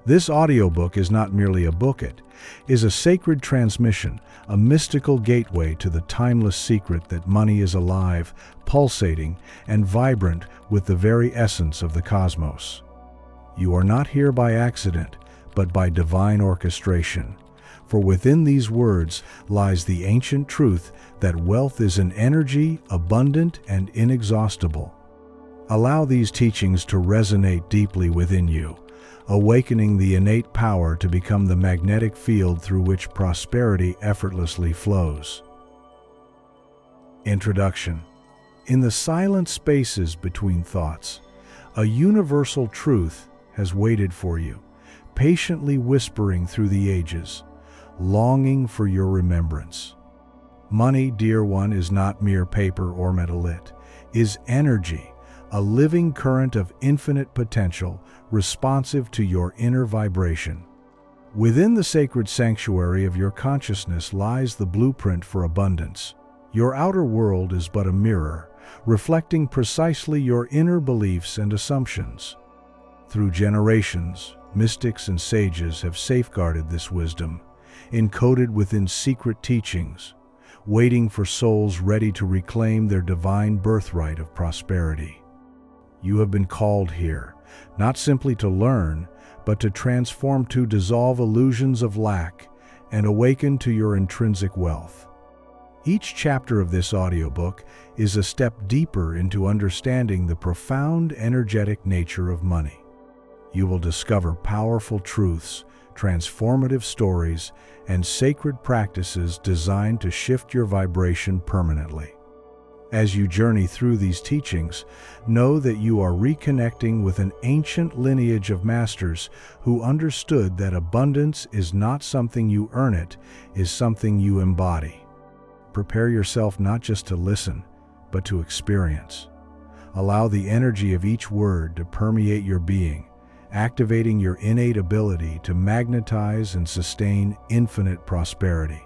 This audiobook is not merely a book, it is a sacred transmission, a mystical gateway to the timeless secret that money is alive, pulsating, and vibrant with the very essence of the cosmos. You are not here by accident, but by divine orchestration. For within these words lies the ancient truth that wealth is an energy abundant and inexhaustible. Allow these teachings to resonate deeply within you, awakening the innate power to become the magnetic field through which prosperity effortlessly flows. Introduction. In the silent spaces between thoughts, a universal truth has waited for you, patiently whispering through the ages, longing for your remembrance. Money, dear one, is not mere paper or metal. It is energy, a living current of infinite potential, responsive to your inner vibration. Within the sacred sanctuary of your consciousness lies the blueprint for abundance. Your outer world is but a mirror, reflecting precisely your inner beliefs and assumptions. Through generations, mystics and sages have safeguarded this wisdom, encoded within secret teachings, waiting for souls ready to reclaim their divine birthright of prosperity. You have been called here, not simply to learn, but to transform, to dissolve illusions of lack and awaken to your intrinsic wealth. Each chapter of this audiobook is a step deeper into understanding the profound energetic nature of money. You will discover powerful truths, transformative stories, and sacred practices designed to shift your vibration permanently. As you journey through these teachings, know that you are reconnecting with an ancient lineage of masters who understood that abundance is not something you earn, it is something you embody. Prepare yourself not just to listen, but to experience. Allow the energy of each word to permeate your being, activating your innate ability to magnetize and sustain infinite prosperity.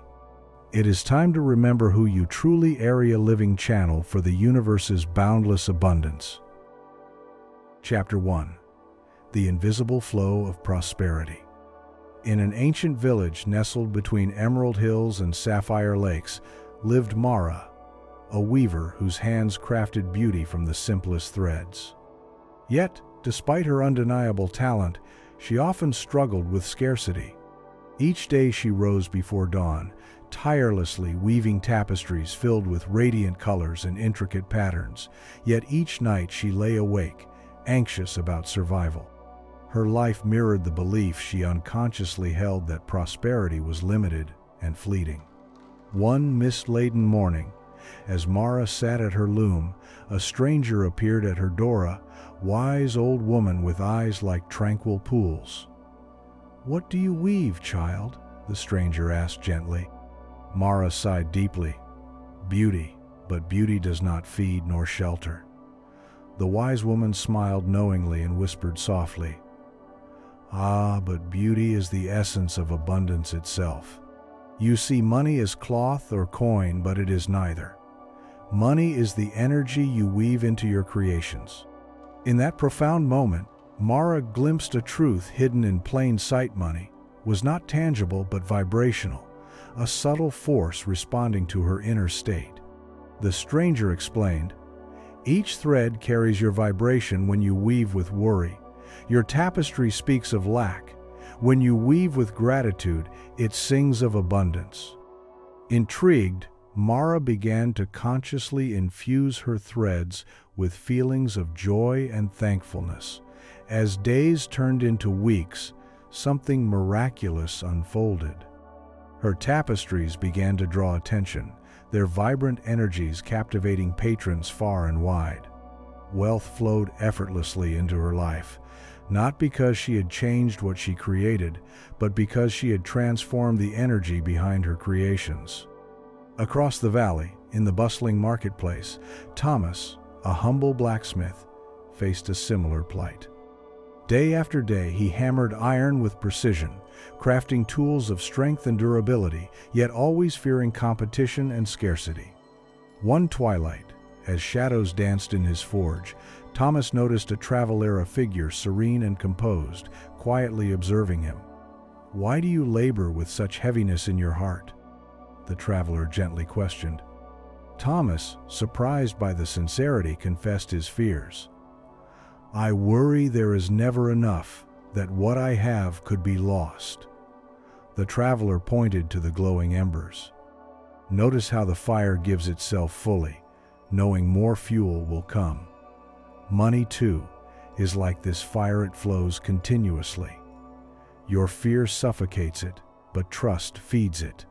It is time to remember who you truly are, a living channel for the universe's boundless abundance. Chapter 1. The Invisible Flow of Prosperity. In an ancient village nestled between emerald hills and sapphire lakes lived Mara, a weaver whose hands crafted beauty from the simplest threads. Yet, despite her undeniable talent, she often struggled with scarcity. Each day she rose before dawn, tirelessly weaving tapestries filled with radiant colors and intricate patterns, yet each night she lay awake, anxious about survival. Her life mirrored the belief she unconsciously held that prosperity was limited and fleeting. One mist-laden morning, as Mara sat at her loom, a stranger appeared at her door, a wise old woman with eyes like tranquil pools. "What do you weave, child?" the stranger asked gently. Mara sighed deeply. "Beauty, but beauty does not feed nor shelter." The wise woman smiled knowingly and whispered softly, "Ah, but beauty is the essence of abundance itself. You see money as cloth or coin, but it is neither. Money is the energy you weave into your creations." In that profound moment, Mara glimpsed a truth hidden in plain sight. Money was not tangible but vibrational, a subtle force responding to her inner state. The stranger explained, "Each thread carries your vibration. When you weave with worry, your tapestry speaks of lack. When you weave with gratitude, it sings of abundance." Intrigued, Mara began to consciously infuse her threads with feelings of joy and thankfulness. As days turned into weeks, something miraculous unfolded. Her tapestries began to draw attention, their vibrant energies captivating patrons far and wide. Wealth flowed effortlessly into her life, not because she had changed what she created, but because she had transformed the energy behind her creations. Across the valley, in the bustling marketplace, Thomas, a humble blacksmith, faced a similar plight. Day after day, he hammered iron with precision, crafting tools of strength and durability, yet always fearing competition and scarcity. One twilight, As shadows danced in his forge, Thomas noticed a travel-era figure, serene and composed, quietly observing him. "Why do you labor with such heaviness in your heart?" the traveler gently questioned. Thomas, surprised by the sincerity, confessed his fears. "I worry there is never enough, that what I have could be lost." The traveler pointed to the glowing embers. "Notice how the fire gives itself fully, knowing more fuel will come. Money, too, is like this fire. It flows continuously. Your fear suffocates it, but trust feeds it."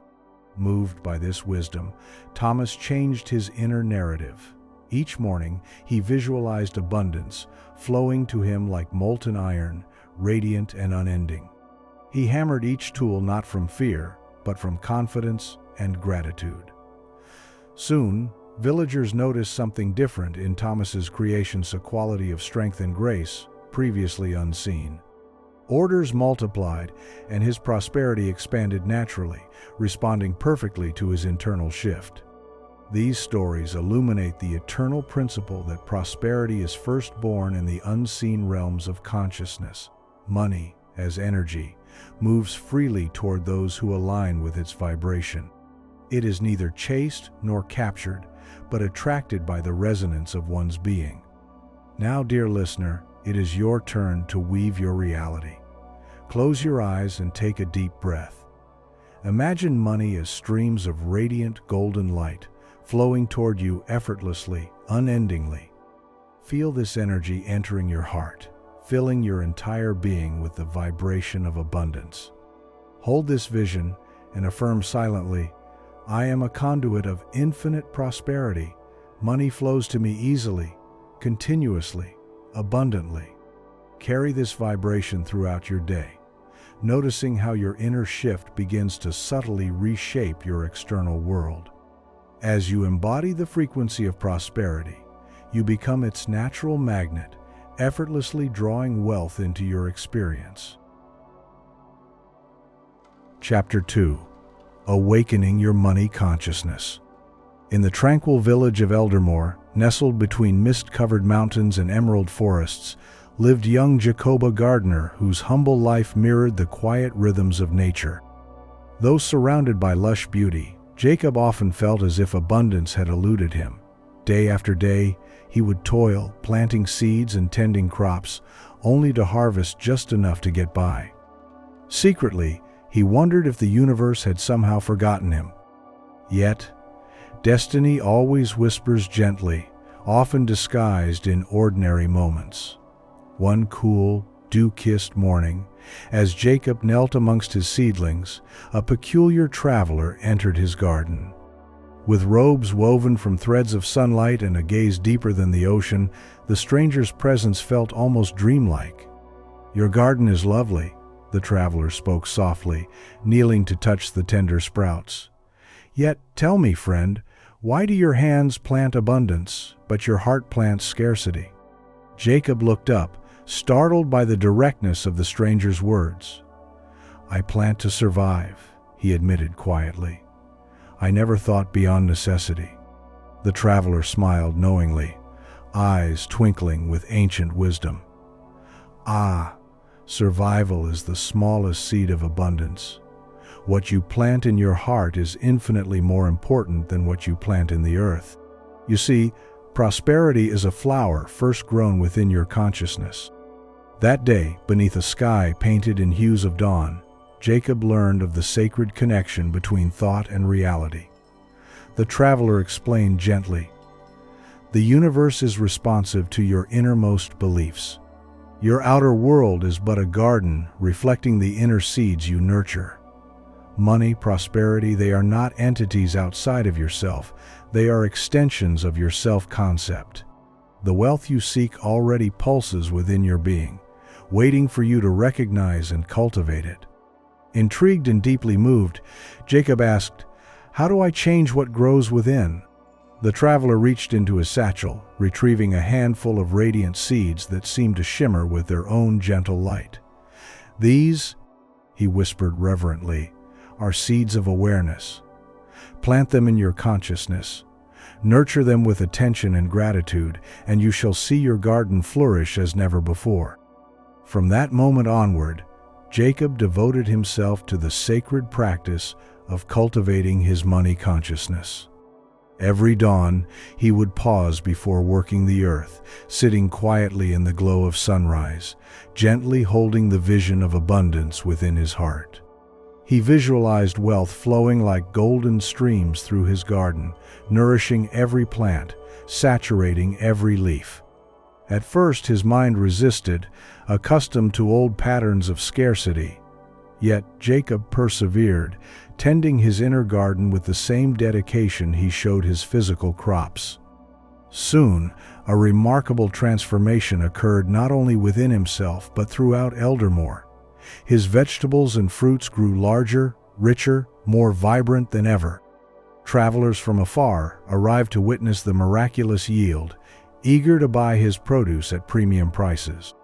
Moved by this wisdom, Thomas changed his inner narrative. Each morning, he visualized abundance, flowing to him like molten iron, radiant and unending. He hammered each tool not from fear, but from confidence and gratitude. Soon, villagers noticed something different in Thomas's creations, a quality of strength and grace previously unseen. Orders multiplied, and his prosperity expanded naturally, responding perfectly to his internal shift. These stories illuminate the eternal principle that prosperity is first born in the unseen realms of consciousness. Money, as energy, moves freely toward those who align with its vibration. It is neither chased nor captured, but attracted by the resonance of one's being. Now, dear listener, it is your turn to weave your reality. Close your eyes and take a deep breath. Imagine money as streams of radiant golden light, flowing toward you effortlessly, unendingly. Feel this energy entering your heart, filling your entire being with the vibration of abundance. Hold this vision and affirm silently, "I am a conduit of infinite prosperity. Money flows to me easily, continuously, abundantly." Carry this vibration throughout your day, noticing how your inner shift begins to subtly reshape your external world. As you embody the frequency of prosperity, you become its natural magnet, effortlessly drawing wealth into your experience. Chapter 2. Awakening Your Money Consciousness. In the tranquil village of Eldermore, nestled between mist-covered mountains and emerald forests, lived young Jacoba Gardner, whose humble life mirrored the quiet rhythms of nature. Though surrounded by lush beauty, Jacob often felt as if abundance had eluded him. Day after day, he would toil, planting seeds and tending crops, only to harvest just enough to get by. Secretly, he wondered if the universe had somehow forgotten him. Yet, destiny always whispers gently, often disguised in ordinary moments. One cool, dew-kissed morning, as Jacob knelt amongst his seedlings, a peculiar traveler entered his garden. With robes woven from threads of sunlight and a gaze deeper than the ocean, the stranger's presence felt almost dreamlike. "Your garden is lovely," the traveler spoke softly, kneeling to touch the tender sprouts. "Yet, tell me, friend, why do your hands plant abundance, but your heart plants scarcity?" Jacob looked up, startled by the directness of the stranger's words. "I plant to survive," he admitted quietly. "I never thought beyond necessity." The traveler smiled knowingly, eyes twinkling with ancient wisdom. "Ah, survival is the smallest seed of abundance. What you plant in your heart is infinitely more important than what you plant in the earth. You see, prosperity is a flower first grown within your consciousness." That day, beneath a sky painted in hues of dawn, Jacob learned of the sacred connection between thought and reality. The traveler explained gently, "The universe is responsive to your innermost beliefs. Your outer world is but a garden reflecting the inner seeds you nurture. Money, prosperity, they are not entities outside of yourself. They are extensions of your self-concept. The wealth you seek already pulses within your being, waiting for you to recognize and cultivate it." Intrigued and deeply moved, Jacob asked, "How do I change what grows within?" The traveler reached into his satchel, retrieving a handful of radiant seeds that seemed to shimmer with their own gentle light. "These," he whispered reverently, "are seeds of awareness. Plant them in your consciousness. Nurture them with attention and gratitude, and you shall see your garden flourish as never before." From that moment onward, Jacob devoted himself to the sacred practice of cultivating his money consciousness. Every dawn, he would pause before working the earth, sitting quietly in the glow of sunrise, gently holding the vision of abundance within his heart. He visualized wealth flowing like golden streams through his garden, nourishing every plant, saturating every leaf. At first, his mind resisted, accustomed to old patterns of scarcity. Yet Jacob persevered, tending his inner garden with the same dedication he showed his physical crops. Soon, a remarkable transformation occurred not only within himself but throughout Eldermore. His vegetables and fruits grew larger, richer, more vibrant than ever. Travelers from afar arrived to witness the miraculous yield, eager to buy his produce at premium prices.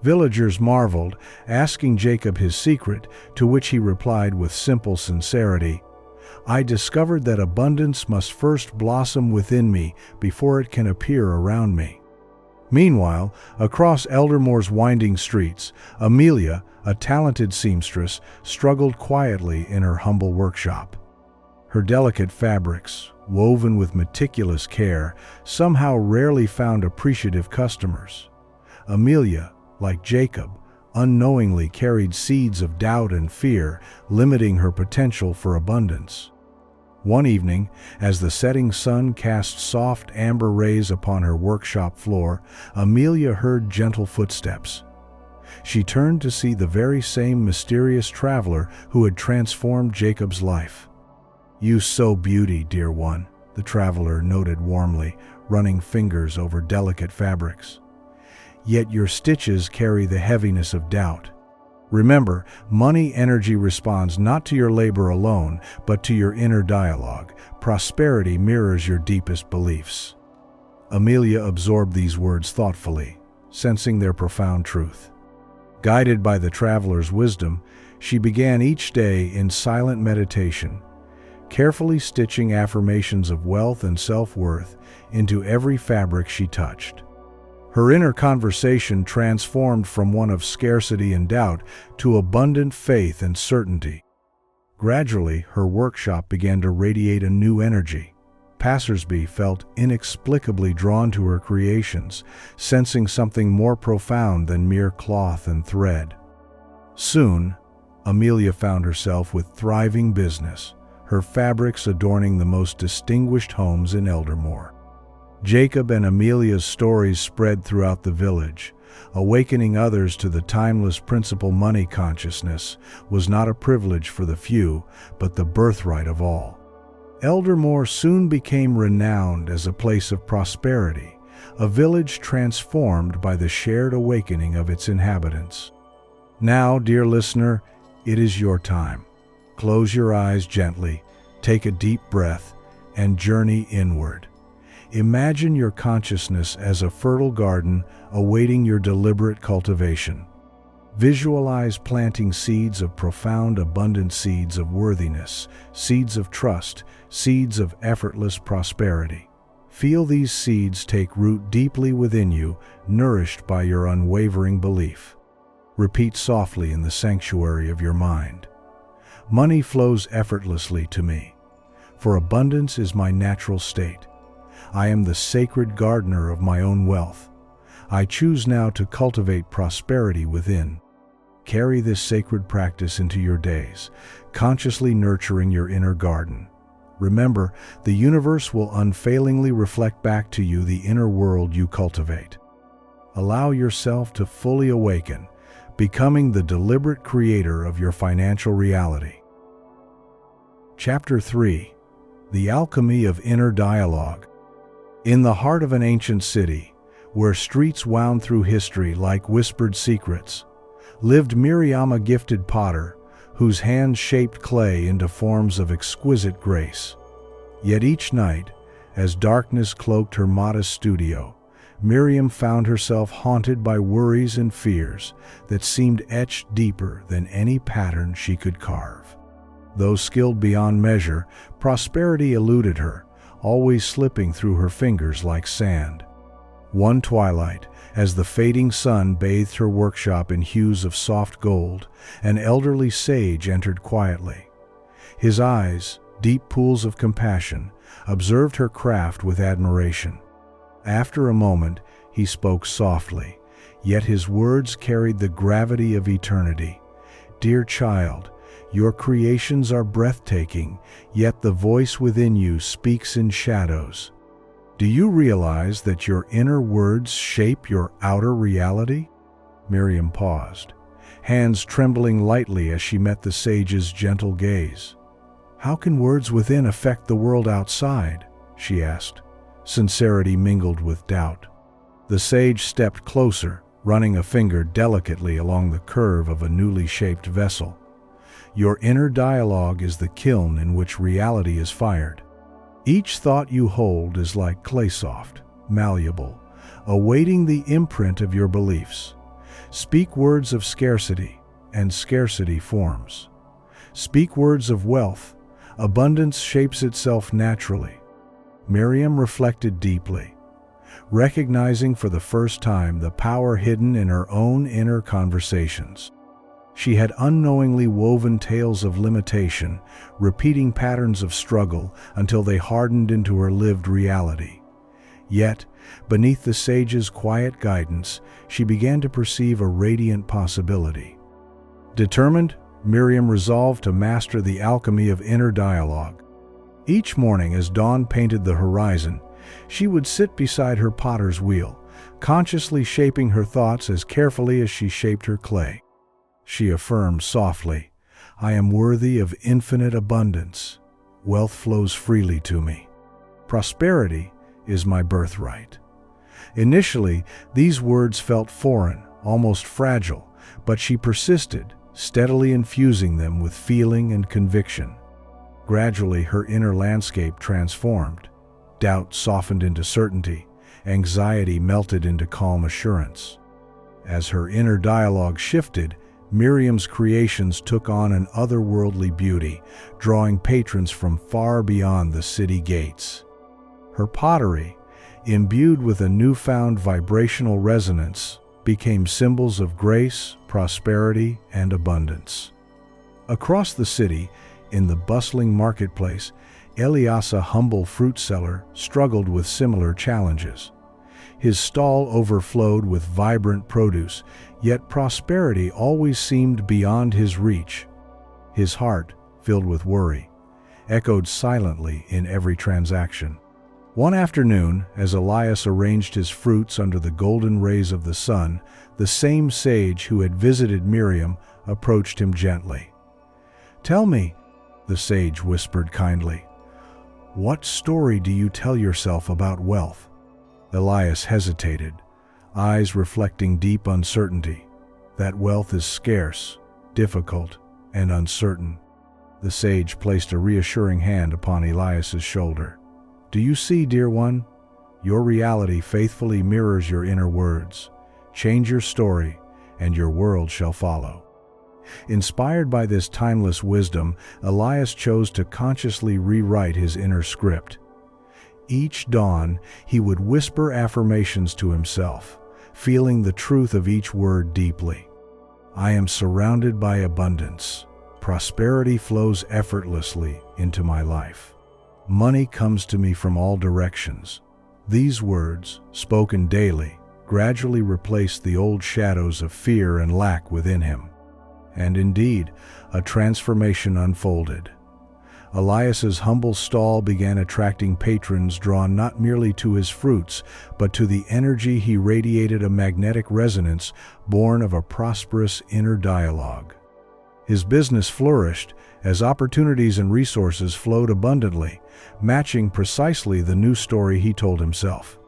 Villagers marveled, asking Jacob his secret, to which he replied with simple sincerity, "I discovered that abundance must first blossom within me before it can appear around me." Meanwhile, across Eldermore's winding streets, Amelia, a talented seamstress, struggled quietly in her humble workshop. Her delicate fabrics, woven with meticulous care, somehow rarely found appreciative customers. Amelia, like Jacob, unknowingly carried seeds of doubt and fear, limiting her potential for abundance. One evening, as the setting sun cast soft amber rays upon her workshop floor, Amelia heard gentle footsteps. She turned to see the very same mysterious traveler who had transformed Jacob's life. "You sow beauty, dear one," the traveler noted warmly, running fingers over delicate fabrics. "Yet your stitches carry the heaviness of doubt. Remember, money energy responds not to your labor alone, but to your inner dialogue. Prosperity mirrors your deepest beliefs." Amelia absorbed these words thoughtfully, sensing their profound truth. Guided by the traveler's wisdom, she began each day in silent meditation, carefully stitching affirmations of wealth and self-worth into every fabric she touched. Her inner conversation transformed from one of scarcity and doubt to abundant faith and certainty. Gradually, her workshop began to radiate a new energy. Passersby felt inexplicably drawn to her creations, sensing something more profound than mere cloth and thread. Soon, Amelia found herself with thriving business, her fabrics adorning the most distinguished homes in Eldermore. Jacob and Amelia's stories spread throughout the village, awakening others to the timeless principle money consciousness was not a privilege for the few, but the birthright of all. Eldermore soon became renowned as a place of prosperity, a village transformed by the shared awakening of its inhabitants. Now, dear listener, it is your time. Close your eyes gently, take a deep breath, and journey inward. Imagine your consciousness as a fertile garden awaiting your deliberate cultivation. Visualize planting seeds of profound, abundant seeds of worthiness, seeds of trust, seeds of effortless prosperity. Feel these seeds take root deeply within you, nourished by your unwavering belief. Repeat softly in the sanctuary of your mind. Money flows effortlessly to me, for abundance is my natural state. I am the sacred gardener of my own wealth. I choose now to cultivate prosperity within. Carry this sacred practice into your days, consciously nurturing your inner garden. Remember, the universe will unfailingly reflect back to you the inner world you cultivate. Allow yourself to fully awaken, becoming the deliberate creator of your financial reality. Chapter 3. The Alchemy of Inner Dialogue. In the heart of an ancient city, where streets wound through history like whispered secrets, lived Miriam, a gifted potter, whose hands shaped clay into forms of exquisite grace. Yet each night, as darkness cloaked her modest studio, Miriam found herself haunted by worries and fears that seemed etched deeper than any pattern she could carve. Though skilled beyond measure, prosperity eluded her, always slipping through her fingers like sand. One twilight, as the fading sun bathed her workshop in hues of soft gold, an elderly sage entered quietly. His eyes, deep pools of compassion, observed her craft with admiration. After a moment, he spoke softly, yet his words carried the gravity of eternity. "Dear child, your creations are breathtaking, yet the voice within you speaks in shadows. Do you realize that your inner words shape your outer reality?" Miriam paused, hands trembling lightly as she met the sage's gentle gaze. "How can words within affect the world outside?" she asked, sincerity mingled with doubt. The sage stepped closer, running a finger delicately along the curve of a newly shaped vessel. "Your inner dialogue is the kiln in which reality is fired. Each thought you hold is like clay soft, malleable, awaiting the imprint of your beliefs. Speak words of scarcity, and scarcity forms. Speak words of wealth, abundance shapes itself naturally." Miriam reflected deeply, recognizing for the first time the power hidden in her own inner conversations. She had unknowingly woven tales of limitation, repeating patterns of struggle until they hardened into her lived reality. Yet, beneath the sage's quiet guidance, she began to perceive a radiant possibility. Determined, Miriam resolved to master the alchemy of inner dialogue. Each morning as dawn painted the horizon, she would sit beside her potter's wheel, consciously shaping her thoughts as carefully as she shaped her clay. She affirmed softly, "I am worthy of infinite abundance. Wealth flows freely to me. Prosperity is my birthright." Initially, these words felt foreign, almost fragile, but she persisted, steadily infusing them with feeling and conviction. Gradually, her inner landscape transformed. Doubt softened into certainty, anxiety melted into calm assurance. As her inner dialogue shifted, Miriam's creations took on an otherworldly beauty, drawing patrons from far beyond the city gates. Her pottery, imbued with a newfound vibrational resonance, became symbols of grace, prosperity, and abundance. Across the city, in the bustling marketplace, Elias, a humble fruit seller, struggled with similar challenges. His stall overflowed with vibrant produce, yet prosperity always seemed beyond his reach. His heart, filled with worry, echoed silently in every transaction. One afternoon, as Elias arranged his fruits under the golden rays of the sun, the same sage who had visited Miriam approached him gently. "Tell me," the sage whispered kindly, "what story do you tell yourself about wealth?" Elias hesitated, eyes reflecting deep uncertainty. "That wealth is scarce, difficult, and uncertain." The sage placed a reassuring hand upon Elias's shoulder. "Do you see, dear one? Your reality faithfully mirrors your inner words. Change your story, and your world shall follow." Inspired by this timeless wisdom, Elias chose to consciously rewrite his inner script. Each dawn, he would whisper affirmations to himself, feeling the truth of each word deeply. "I am surrounded by abundance. Prosperity flows effortlessly into my life. Money comes to me from all directions." These words, spoken daily, gradually replaced the old shadows of fear and lack within him. And indeed, a transformation unfolded. Elias's humble stall began attracting patrons drawn not merely to his fruits, but to the energy he radiated, a magnetic resonance born of a prosperous inner dialogue. His business flourished as opportunities and resources flowed abundantly, matching precisely the new story he told himself.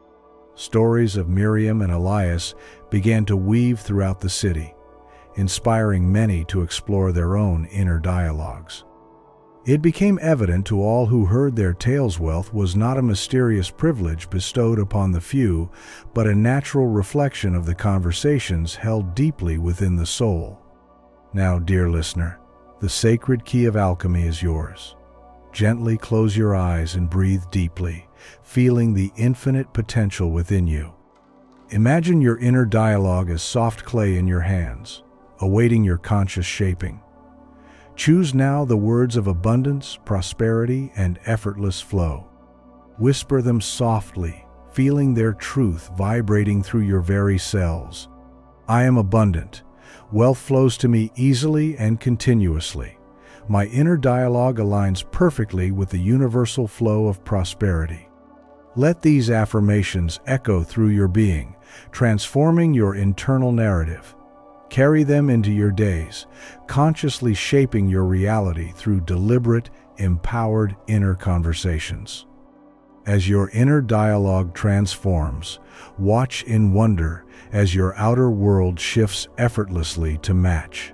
Stories of Miriam and Elias began to weave throughout the city, inspiring many to explore their own inner dialogues. It became evident to all who heard their tales wealth was not a mysterious privilege bestowed upon the few, but a natural reflection of the conversations held deeply within the soul. Now, dear listener, the sacred key of alchemy is yours. Gently close your eyes and breathe deeply, feeling the infinite potential within you. Imagine your inner dialogue as soft clay in your hands, awaiting your conscious shaping. Choose now the words of abundance, prosperity, and effortless flow. Whisper them softly, feeling their truth vibrating through your very cells. I am abundant. Wealth flows to me easily and continuously. My inner dialogue aligns perfectly with the universal flow of prosperity. Let these affirmations echo through your being, transforming your internal narrative. Carry them into your days, consciously shaping your reality through deliberate, empowered inner conversations. As your inner dialogue transforms, watch in wonder as your outer world shifts effortlessly to match.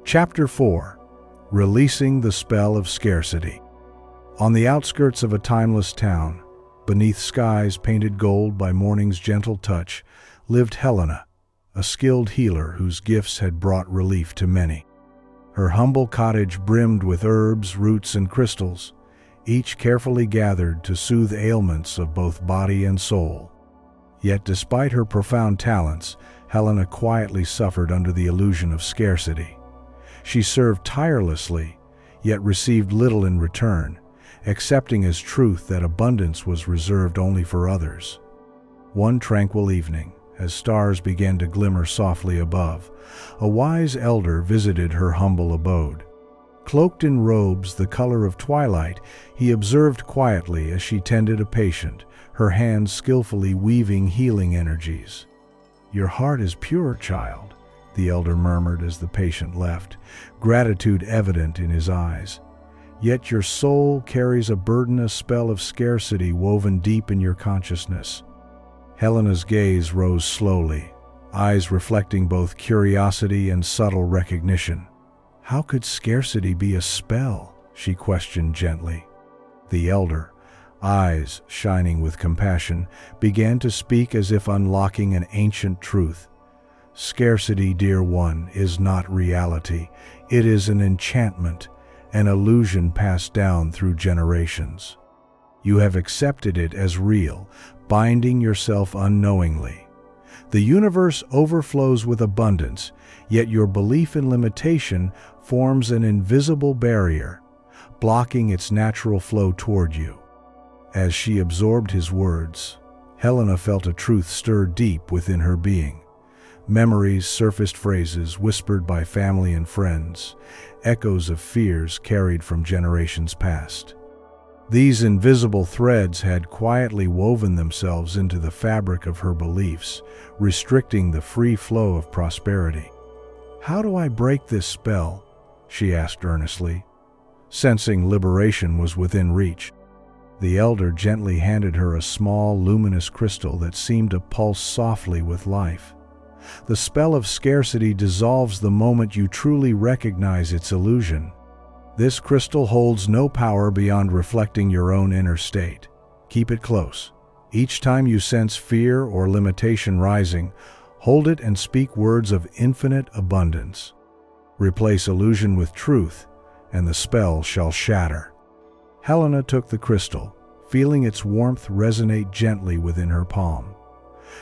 Chapter 4. Releasing the Spell of Scarcity. On the outskirts of a timeless town, beneath skies painted gold by morning's gentle touch, lived Helena, a skilled healer whose gifts had brought relief to many. Her humble cottage brimmed with herbs, roots, and crystals, each carefully gathered to soothe ailments of both body and soul. Yet despite her profound talents, Helena quietly suffered under the illusion of scarcity. She served tirelessly, yet received little in return, accepting as truth that abundance was reserved only for others. One tranquil evening, as stars began to glimmer softly above, a wise elder visited her humble abode. Cloaked in robes the color of twilight, he observed quietly as she tended a patient, her hands skillfully weaving healing energies. "Your heart is pure, child," the elder murmured as the patient left, gratitude evident in his eyes. "Yet your soul carries a burden, a spell of scarcity woven deep in your consciousness." Helena's gaze rose slowly, eyes reflecting both curiosity and subtle recognition. "How could scarcity be a spell?" she questioned gently. The elder, eyes shining with compassion, began to speak as if unlocking an ancient truth. "Scarcity, dear one, is not reality. It is an enchantment, an illusion passed down through generations. You have accepted it as real, binding yourself unknowingly. The universe overflows with abundance, yet your belief in limitation forms an invisible barrier, blocking its natural flow toward you." As she absorbed his words, Helena felt a truth stir deep within her being. Memories surfaced, phrases whispered by family and friends, echoes of fears carried from generations past. These invisible threads had quietly woven themselves into the fabric of her beliefs, restricting the free flow of prosperity. "How do I break this spell?" she asked earnestly, sensing liberation was within reach. The elder gently handed her a small, luminous crystal that seemed to pulse softly with life. "The spell of scarcity dissolves the moment you truly recognize its illusion. This crystal holds no power beyond reflecting your own inner state. Keep it close. Each time you sense fear or limitation rising, hold it and speak words of infinite abundance. Replace illusion with truth, and the spell shall shatter." Helena took the crystal, feeling its warmth resonate gently within her palm.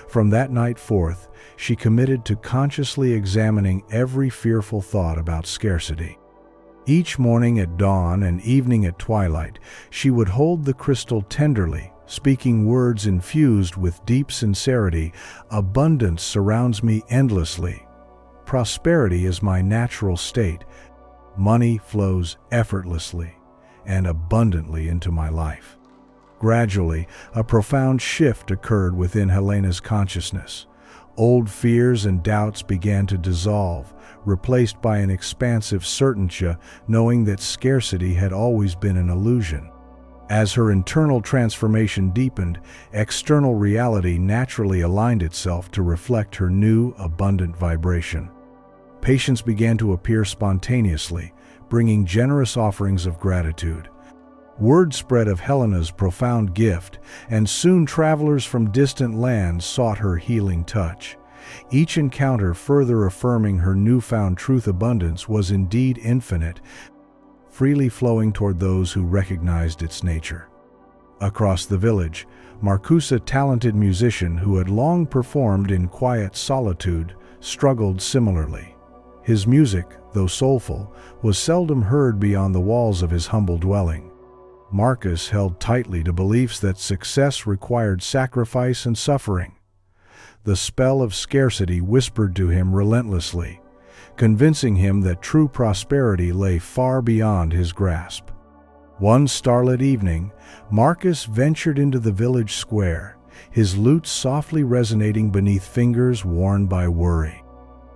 From that night forth, she committed to consciously examining every fearful thought about scarcity. Each morning at dawn and evening at twilight, she would hold the crystal tenderly, speaking words infused with deep sincerity. "Abundance surrounds me endlessly. Prosperity is my natural state. Money flows effortlessly and abundantly into my life." Gradually, a profound shift occurred within Helena's consciousness. Old fears and doubts began to dissolve, replaced by an expansive certainty, knowing that scarcity had always been an illusion. As her internal transformation deepened, external reality naturally aligned itself to reflect her new, abundant vibration. Patients began to appear spontaneously, bringing generous offerings of gratitude. Word spread of Helena's profound gift, and soon travelers from distant lands sought her healing touch. Each encounter further affirming her newfound truth: abundance was indeed infinite. freely flowing toward those who recognized its nature. Across the village, Marcus, a talented musician who had long performed in quiet solitude, struggled similarly. His music, though soulful, was seldom heard beyond the walls of his humble dwelling. Marcus held tightly to beliefs that success required sacrifice and suffering. The spell of scarcity whispered to him relentlessly, convincing him that true prosperity lay far beyond his grasp. One starlit evening, Marcus ventured into the village square, his lute softly resonating beneath fingers worn by worry.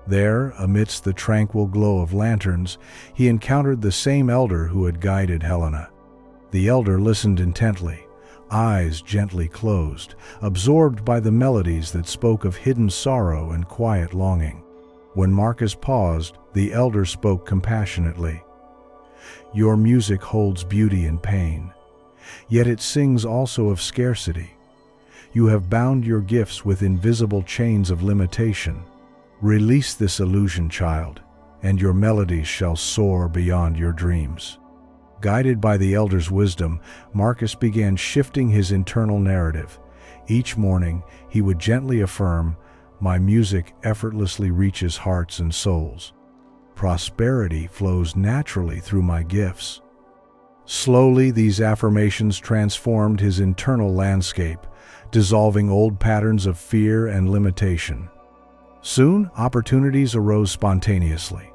There, amidst the tranquil glow of lanterns, he encountered the same elder who had guided Helena. The elder listened intently, eyes gently closed, absorbed by the melodies that spoke of hidden sorrow and quiet longing. When Marcus paused, the elder spoke compassionately. "Your music holds beauty and pain, yet it sings also of scarcity. You have bound your gifts with invisible chains of limitation. Release this illusion, child, and your melodies shall soar beyond your dreams." Guided by the elder's wisdom, Marcus began shifting his internal narrative. Each morning, he would gently affirm, "My music effortlessly reaches hearts and souls. Prosperity flows naturally through my gifts." Slowly, these affirmations transformed his internal landscape, dissolving old patterns of fear and limitation. Soon, opportunities arose spontaneously.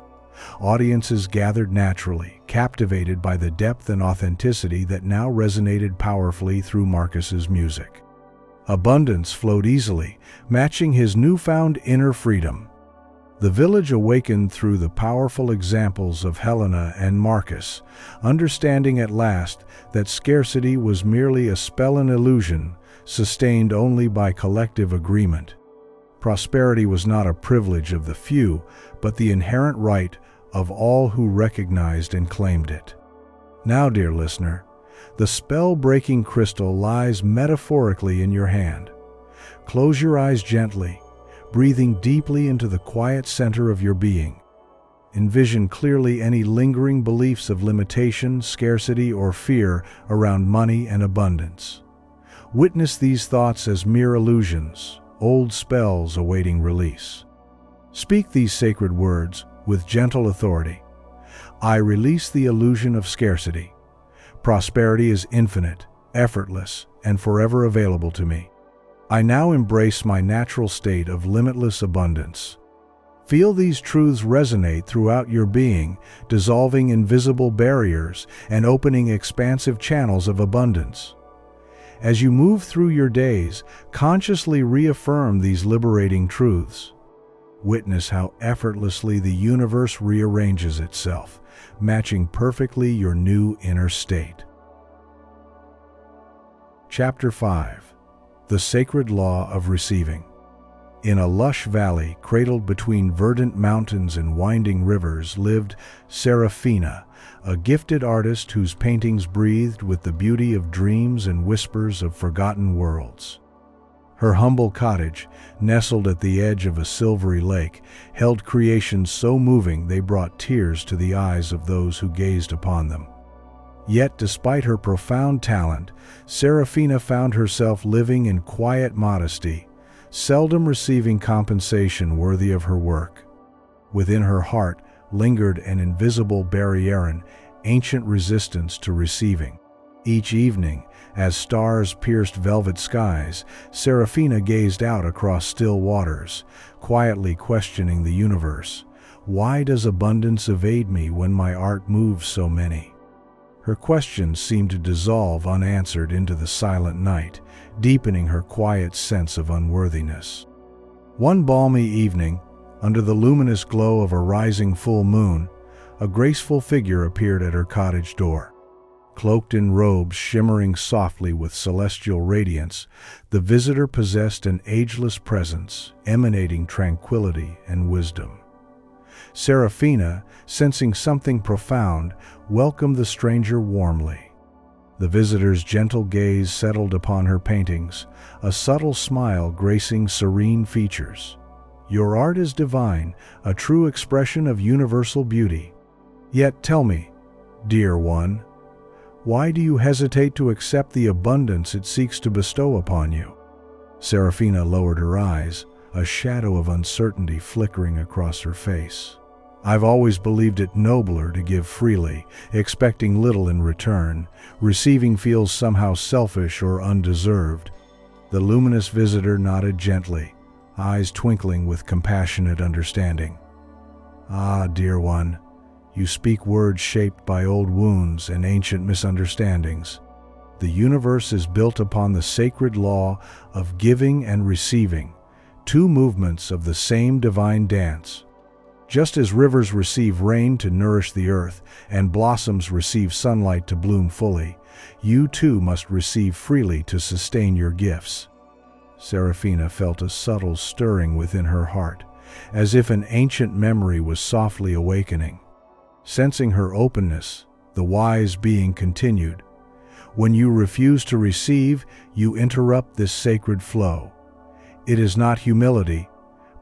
Audiences gathered naturally, captivated by the depth and authenticity that now resonated powerfully through Marcus's music. Abundance flowed easily, matching his newfound inner freedom. The village awakened through the powerful examples of Helena and Marcus, understanding at last that scarcity was merely a spell and illusion, sustained only by collective agreement. Prosperity was not a privilege of the few, but the inherent right of all who recognized and claimed it. Now, dear listener, the spell-breaking crystal lies metaphorically in your hand. Close your eyes gently, breathing deeply into the quiet center of your being. Envision clearly any lingering beliefs of limitation, scarcity, or fear around money and abundance. Witness these thoughts as mere illusions, old spells awaiting release. Speak these sacred words with gentle authority. I release the illusion of scarcity. Prosperity is infinite, effortless, and forever available to me. I now embrace my natural state of limitless abundance. Feel these truths resonate throughout your being, dissolving invisible barriers and opening expansive channels of abundance. As you move through your days, consciously reaffirm these liberating truths. Witness how effortlessly the universe rearranges itself, matching perfectly your new inner state. Chapter 5. The Sacred Law of Receiving. In a lush valley cradled between verdant mountains and winding rivers lived Serafina, a gifted artist whose paintings breathed with the beauty of dreams and whispers of forgotten worlds. Her humble cottage, nestled at the edge of a silvery lake, held creations so moving they brought tears to the eyes of those who gazed upon them. Yet, despite her profound talent, Serafina found herself living in quiet modesty, seldom receiving compensation worthy of her work. Within her heart lingered an invisible barrier, an ancient resistance to receiving. Each evening, as stars pierced velvet skies, Serafina gazed out across still waters, quietly questioning the universe. Why does abundance evade me when my art moves so many? Her questions seemed to dissolve unanswered into the silent night, deepening her quiet sense of unworthiness. One balmy evening, under the luminous glow of a rising full moon, a graceful figure appeared at her cottage door. Cloaked in robes shimmering softly with celestial radiance, the visitor possessed an ageless presence, emanating tranquility and wisdom. Serafina, sensing something profound, welcomed the stranger warmly. The visitor's gentle gaze settled upon her paintings, a subtle smile gracing serene features. Your art is divine, a true expression of universal beauty. Yet tell me, Dear one, why do you hesitate to accept the abundance it seeks to bestow upon you? Serafina lowered her eyes, a shadow of uncertainty flickering across her face. I've always believed it nobler to give freely, expecting little in return. Receiving feels somehow selfish or undeserved. The luminous visitor nodded gently, eyes twinkling with compassionate understanding. Ah, dear one, you speak words shaped by old wounds and ancient misunderstandings. The universe is built upon the sacred law of giving and receiving, two movements of the same divine dance. Just as rivers receive rain to nourish the earth and blossoms receive sunlight to bloom fully, you too must receive freely to sustain your gifts. Serafina felt a subtle stirring within her heart, as if an ancient memory was softly awakening. Sensing her openness, the wise being continued, "When you refuse to receive, you interrupt this sacred flow. It is not humility,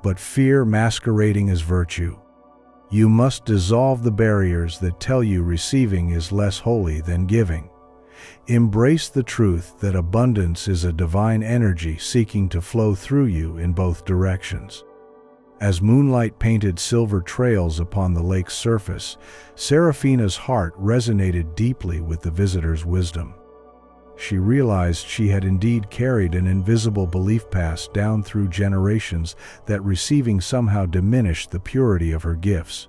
but fear masquerading as virtue. You must dissolve the barriers that tell you receiving is less holy than giving. Embrace the truth that abundance is a divine energy seeking to flow through you in both directions." As moonlight painted silver trails upon the lake's surface, Serafina's heart resonated deeply with the visitor's wisdom. She realized she had indeed carried an invisible belief passed down through generations that receiving somehow diminished the purity of her gifts.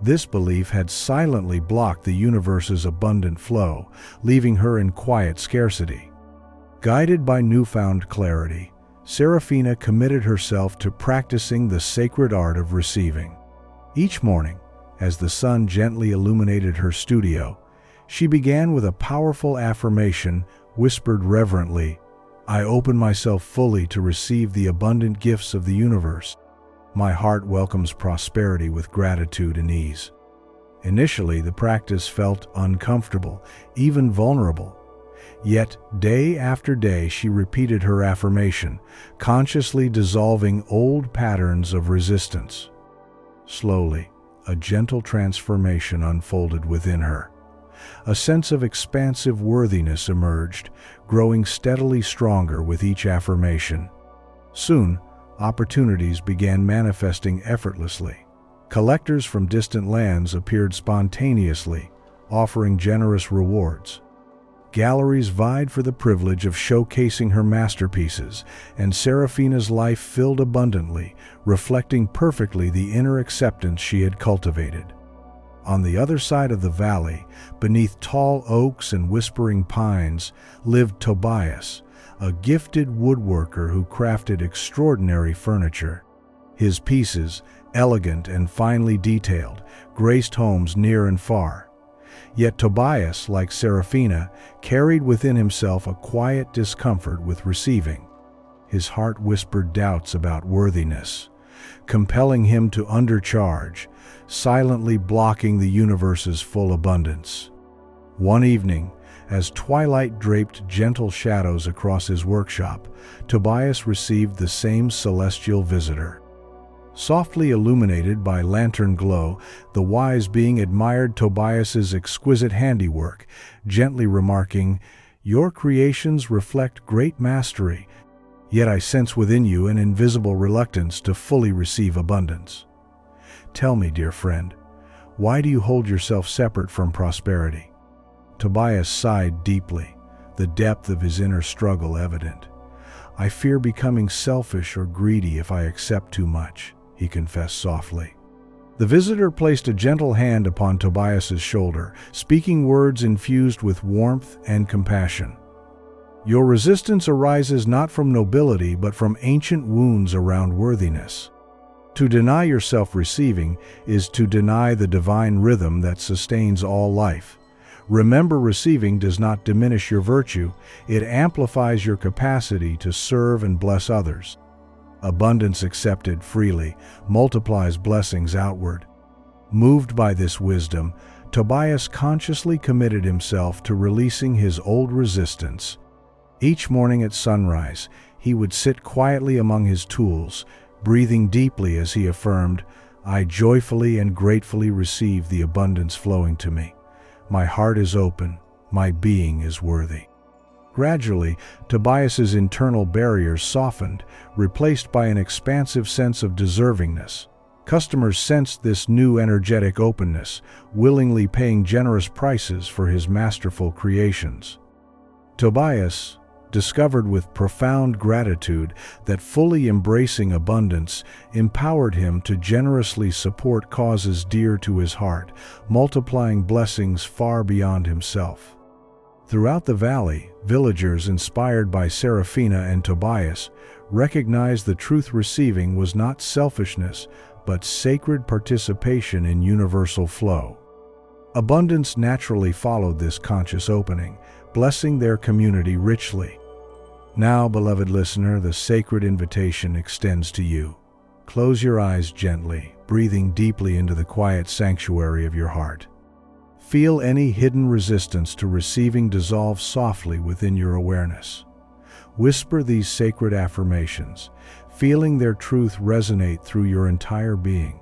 This belief had silently blocked the universe's abundant flow, leaving her in quiet scarcity. Guided by newfound clarity, Serafina committed herself to practicing the sacred art of receiving. Each morning, as the sun gently illuminated her studio, she began with a powerful affirmation, whispered reverently, "I open myself fully to receive the abundant gifts of the universe. My heart welcomes prosperity with gratitude and ease." Initially, the practice felt uncomfortable, even vulnerable. Yet, day after day, she repeated her affirmation, consciously dissolving old patterns of resistance. Slowly, a gentle transformation unfolded within her. A sense of expansive worthiness emerged, growing steadily stronger with each affirmation. Soon, opportunities began manifesting effortlessly. Collectors from distant lands appeared spontaneously, offering generous rewards. Galleries vied for the privilege of showcasing her masterpieces, and Serafina's life filled abundantly, reflecting perfectly the inner acceptance she had cultivated. On the other side of the valley, beneath tall oaks and whispering pines, lived Tobias, a gifted woodworker who crafted extraordinary furniture. His pieces, elegant and finely detailed, graced homes near and far. Yet Tobias, like Serafina, carried within himself a quiet discomfort with receiving. His heart whispered doubts about worthiness, compelling him to undercharge, silently blocking the universe's full abundance. One evening, as twilight draped gentle shadows across his workshop, Tobias received the same celestial visitor. Softly illuminated by lantern glow, the wise being admired Tobias's exquisite handiwork, gently remarking, "Your creations reflect great mastery, yet I sense within you an invisible reluctance to fully receive abundance. Tell me, dear friend, why do you hold yourself separate from prosperity?" Tobias sighed deeply, the depth of his inner struggle evident. "I fear becoming selfish or greedy if I accept too much," he confessed softly. The visitor placed a gentle hand upon Tobias's shoulder, speaking words infused with warmth and compassion. "Your resistance arises not from nobility but from ancient wounds around worthiness. To deny yourself receiving is to deny the divine rhythm that sustains all life. Remember, receiving does not diminish your virtue, it amplifies your capacity to serve and bless others. Abundance accepted freely multiplies blessings outward." Moved by this wisdom, Tobias consciously committed himself to releasing his old resistance. Each morning at sunrise, he would sit quietly among his tools, breathing deeply as he affirmed, "I joyfully and gratefully receive the abundance flowing to me. My heart is open. My being is worthy. Gradually, Tobias's internal barriers softened, replaced by an expansive sense of deservingness. Customers sensed this new energetic openness, willingly paying generous prices for his masterful creations. Tobias discovered with profound gratitude that fully embracing abundance empowered him to generously support causes dear to his heart, multiplying blessings far beyond himself. Throughout the valley, villagers inspired by Serafina and Tobias recognized the truth receiving was not selfishness, but sacred participation in universal flow. Abundance naturally followed this conscious opening, blessing their community richly. Now, beloved listener, the sacred invitation extends to you. Close your eyes gently, breathing deeply into the quiet sanctuary of your heart. Feel any hidden resistance to receiving dissolve softly within your awareness. Whisper these sacred affirmations, feeling their truth resonate through your entire being.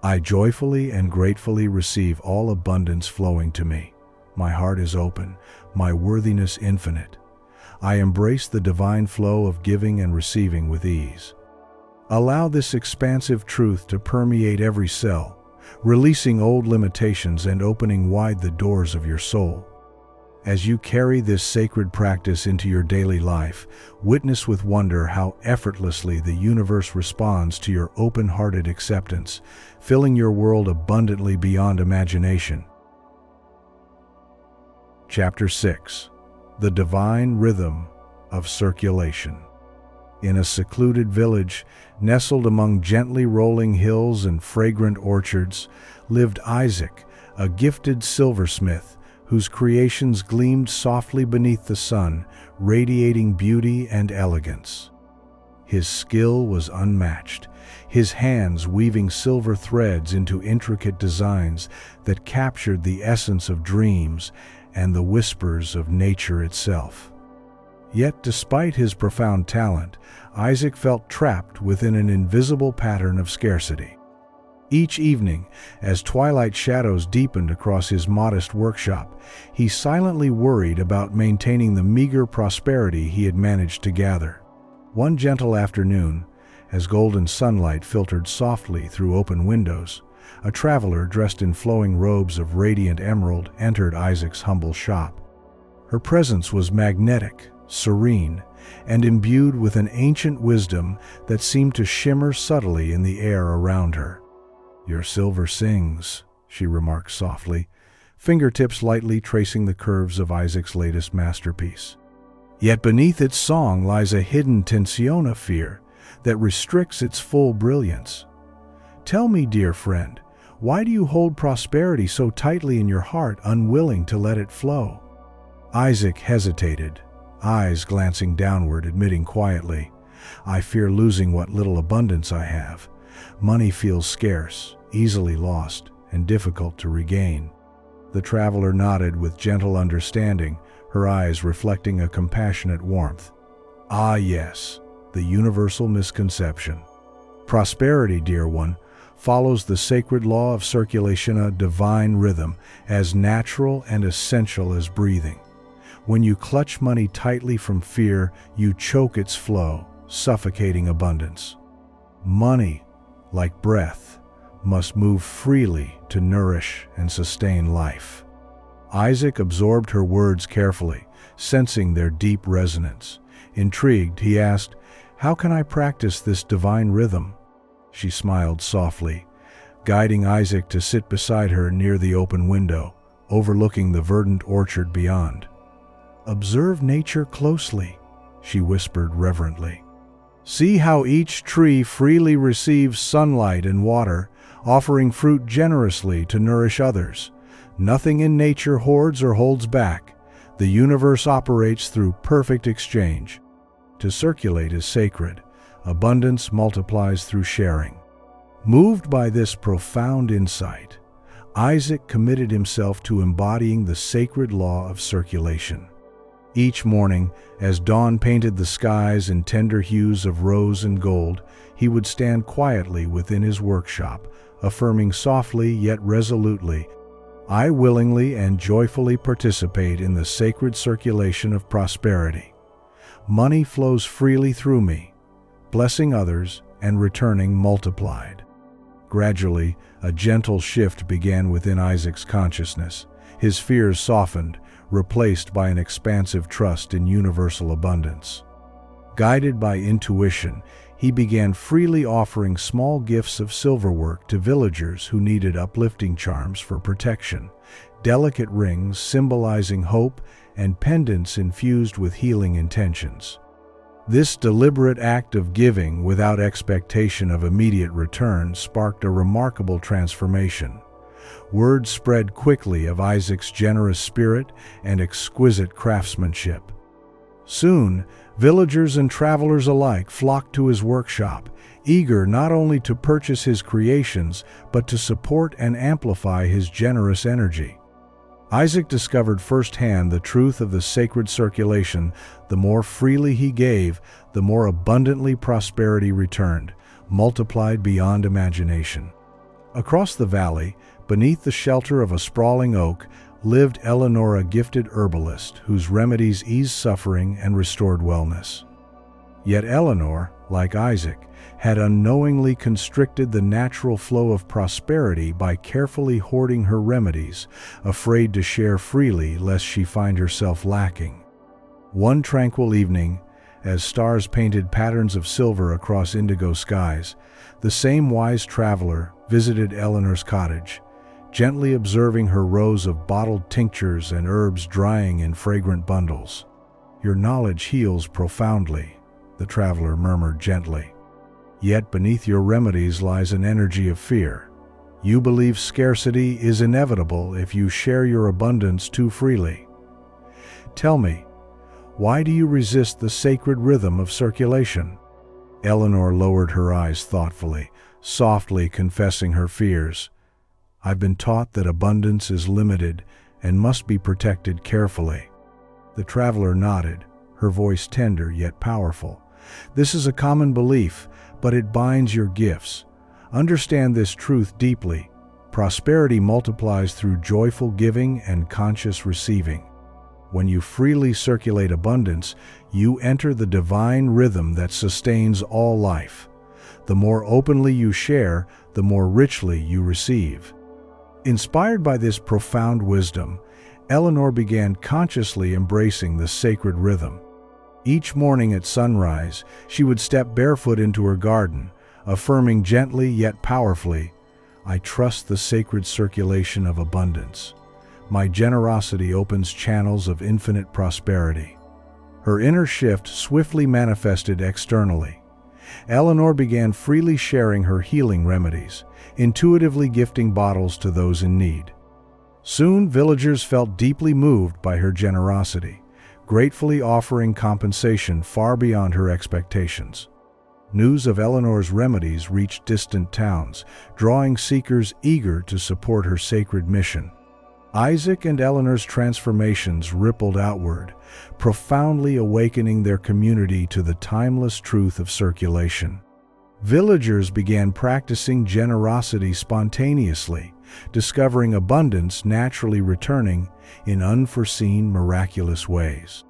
I joyfully and gratefully receive all abundance flowing to me. My heart is open, my worthiness infinite. I embrace the divine flow of giving and receiving with ease. Allow this expansive truth to permeate every cell, releasing old limitations and opening wide the doors of your soul. As you carry this sacred practice into your daily life, witness with wonder how effortlessly the universe responds to your open-hearted acceptance, filling your world abundantly beyond imagination. Chapter 6. The Divine Rhythm of Circulation. In a secluded village, nestled among gently rolling hills and fragrant orchards, lived Isaac, a gifted silversmith, whose creations gleamed softly beneath the sun, radiating beauty and elegance. His skill was unmatched, his hands weaving silver threads into intricate designs that captured the essence of dreams and the whispers of nature itself. Yet, despite his profound talent, Isaac felt trapped within an invisible pattern of scarcity. Each evening, as twilight shadows deepened across his modest workshop, he silently worried about maintaining the meager prosperity he had managed to gather. One gentle afternoon, as golden sunlight filtered softly through open windows, a traveler dressed in flowing robes of radiant emerald entered Isaac's humble shop. Her presence was magnetic, serene, and imbued with an ancient wisdom that seemed to shimmer subtly in the air around her. "Your silver sings," she remarked softly, fingertips lightly tracing the curves of Isaac's latest masterpiece. Yet beneath its song lies a hidden tension of fear that restricts its full brilliance. "Tell me, dear friend, why do you hold prosperity so tightly in your heart, unwilling to let it flow?" Isaac hesitated, eyes glancing downward, admitting quietly, "I fear losing what little abundance I have. Money feels scarce, easily lost, and difficult to regain." The traveler nodded with gentle understanding, her eyes reflecting a compassionate warmth. "Ah, yes, the universal misconception. Prosperity, dear one, follows the sacred law of circulation, a divine rhythm, as natural and essential as breathing. When you clutch money tightly from fear, you choke its flow, suffocating abundance. Money, like breath, must move freely to nourish and sustain life." Isaac absorbed her words carefully, sensing their deep resonance. Intrigued, he asked, "How can I practice this divine rhythm?" She smiled softly, guiding Isaac to sit beside her near the open window, overlooking the verdant orchard beyond. "Observe nature closely," she whispered reverently. "See how each tree freely receives sunlight and water, offering fruit generously to nourish others. Nothing in nature hoards or holds back. The universe operates through perfect exchange. To circulate is sacred. Abundance multiplies through sharing." Moved by this profound insight, Isaac committed himself to embodying the sacred law of circulation. Each morning, as dawn painted the skies in tender hues of rose and gold, he would stand quietly within his workshop, affirming softly yet resolutely, I willingly and joyfully participate in the sacred circulation of prosperity. Money flows freely through me, blessing others and returning multiplied. Gradually, a gentle shift began within Isaac's consciousness. His fears softened, replaced by an expansive trust in universal abundance. Guided by intuition, he began freely offering small gifts of silverwork to villagers who needed uplifting charms for protection, delicate rings symbolizing hope, and pendants infused with healing intentions. This deliberate act of giving without expectation of immediate return sparked a remarkable transformation. Word spread quickly of Isaac's generous spirit and exquisite craftsmanship. Soon, villagers and travelers alike flocked to his workshop, eager not only to purchase his creations, but to support and amplify his generous energy. Isaac discovered firsthand the truth of the sacred circulation. The more freely he gave, the more abundantly prosperity returned, multiplied beyond imagination. Across the valley, beneath the shelter of a sprawling oak, lived Eleanor, a gifted herbalist whose remedies eased suffering and restored wellness. Yet Eleanor, like Isaac, had unknowingly constricted the natural flow of prosperity by carefully hoarding her remedies, afraid to share freely lest she find herself lacking. One tranquil evening, as stars painted patterns of silver across indigo skies, the same wise traveler visited Eleanor's cottage, gently observing her rows of bottled tinctures and herbs drying in fragrant bundles. "Your knowledge heals profoundly," the traveler murmured gently. "Yet beneath your remedies lies an energy of fear. You believe scarcity is inevitable if you share your abundance too freely. Tell me, why do you resist the sacred rhythm of circulation?" Eleanor lowered her eyes thoughtfully, softly confessing her fears. "I've been taught that abundance is limited and must be protected carefully." The traveler nodded, her voice tender yet powerful. "This is a common belief, but it binds your gifts. Understand this truth deeply. Prosperity multiplies through joyful giving and conscious receiving. When you freely circulate abundance, you enter the divine rhythm that sustains all life. The more openly you share, the more richly you receive." Inspired by this profound wisdom, Eleanor began consciously embracing the sacred rhythm. Each morning at sunrise, she would step barefoot into her garden, affirming gently yet powerfully, "I trust the sacred circulation of abundance. My generosity opens channels of infinite prosperity." Her inner shift swiftly manifested externally. Eleanor began freely sharing her healing remedies, intuitively gifting bottles to those in need. Soon, villagers felt deeply moved by her generosity, gratefully offering compensation far beyond her expectations. News of Eleanor's remedies reached distant towns, drawing seekers eager to support her sacred mission. Isaac and Eleanor's transformations rippled outward, profoundly awakening their community to the timeless truth of circulation. Villagers began practicing generosity spontaneously, discovering abundance naturally returning in unforeseen, miraculous ways.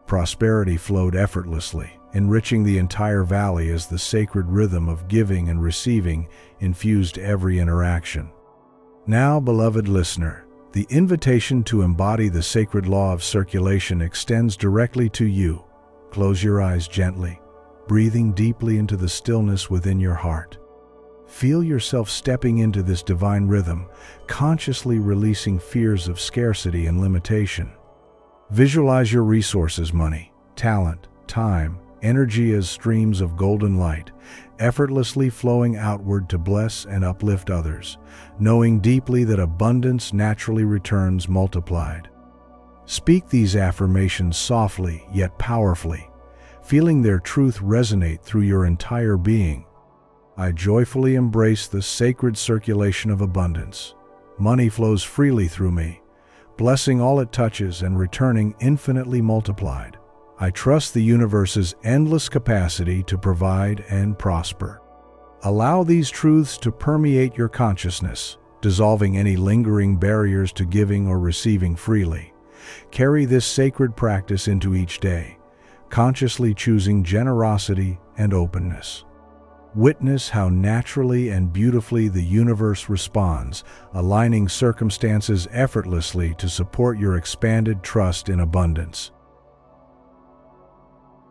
Prosperity flowed effortlessly, enriching the entire valley as the sacred rhythm of giving and receiving infused every interaction. Now, beloved listener, the invitation to embody the sacred law of circulation extends directly to you. Close your eyes gently, breathing deeply into the stillness within your heart. Feel yourself stepping into this divine rhythm, consciously releasing fears of scarcity and limitation. Visualize your resources, money, talent, time, energy as streams of golden light, effortlessly flowing outward to bless and uplift others, knowing deeply that abundance naturally returns multiplied. Speak these affirmations softly yet powerfully, feeling their truth resonate through your entire being. I joyfully embrace the sacred circulation of abundance. Money flows freely through me, blessing all it touches and returning infinitely multiplied. I trust the universe's endless capacity to provide and prosper. Allow these truths to permeate your consciousness, dissolving any lingering barriers to giving or receiving freely. Carry this sacred practice into each day, consciously choosing generosity and openness. Witness how naturally and beautifully the universe responds, aligning circumstances effortlessly to support your expanded trust in abundance.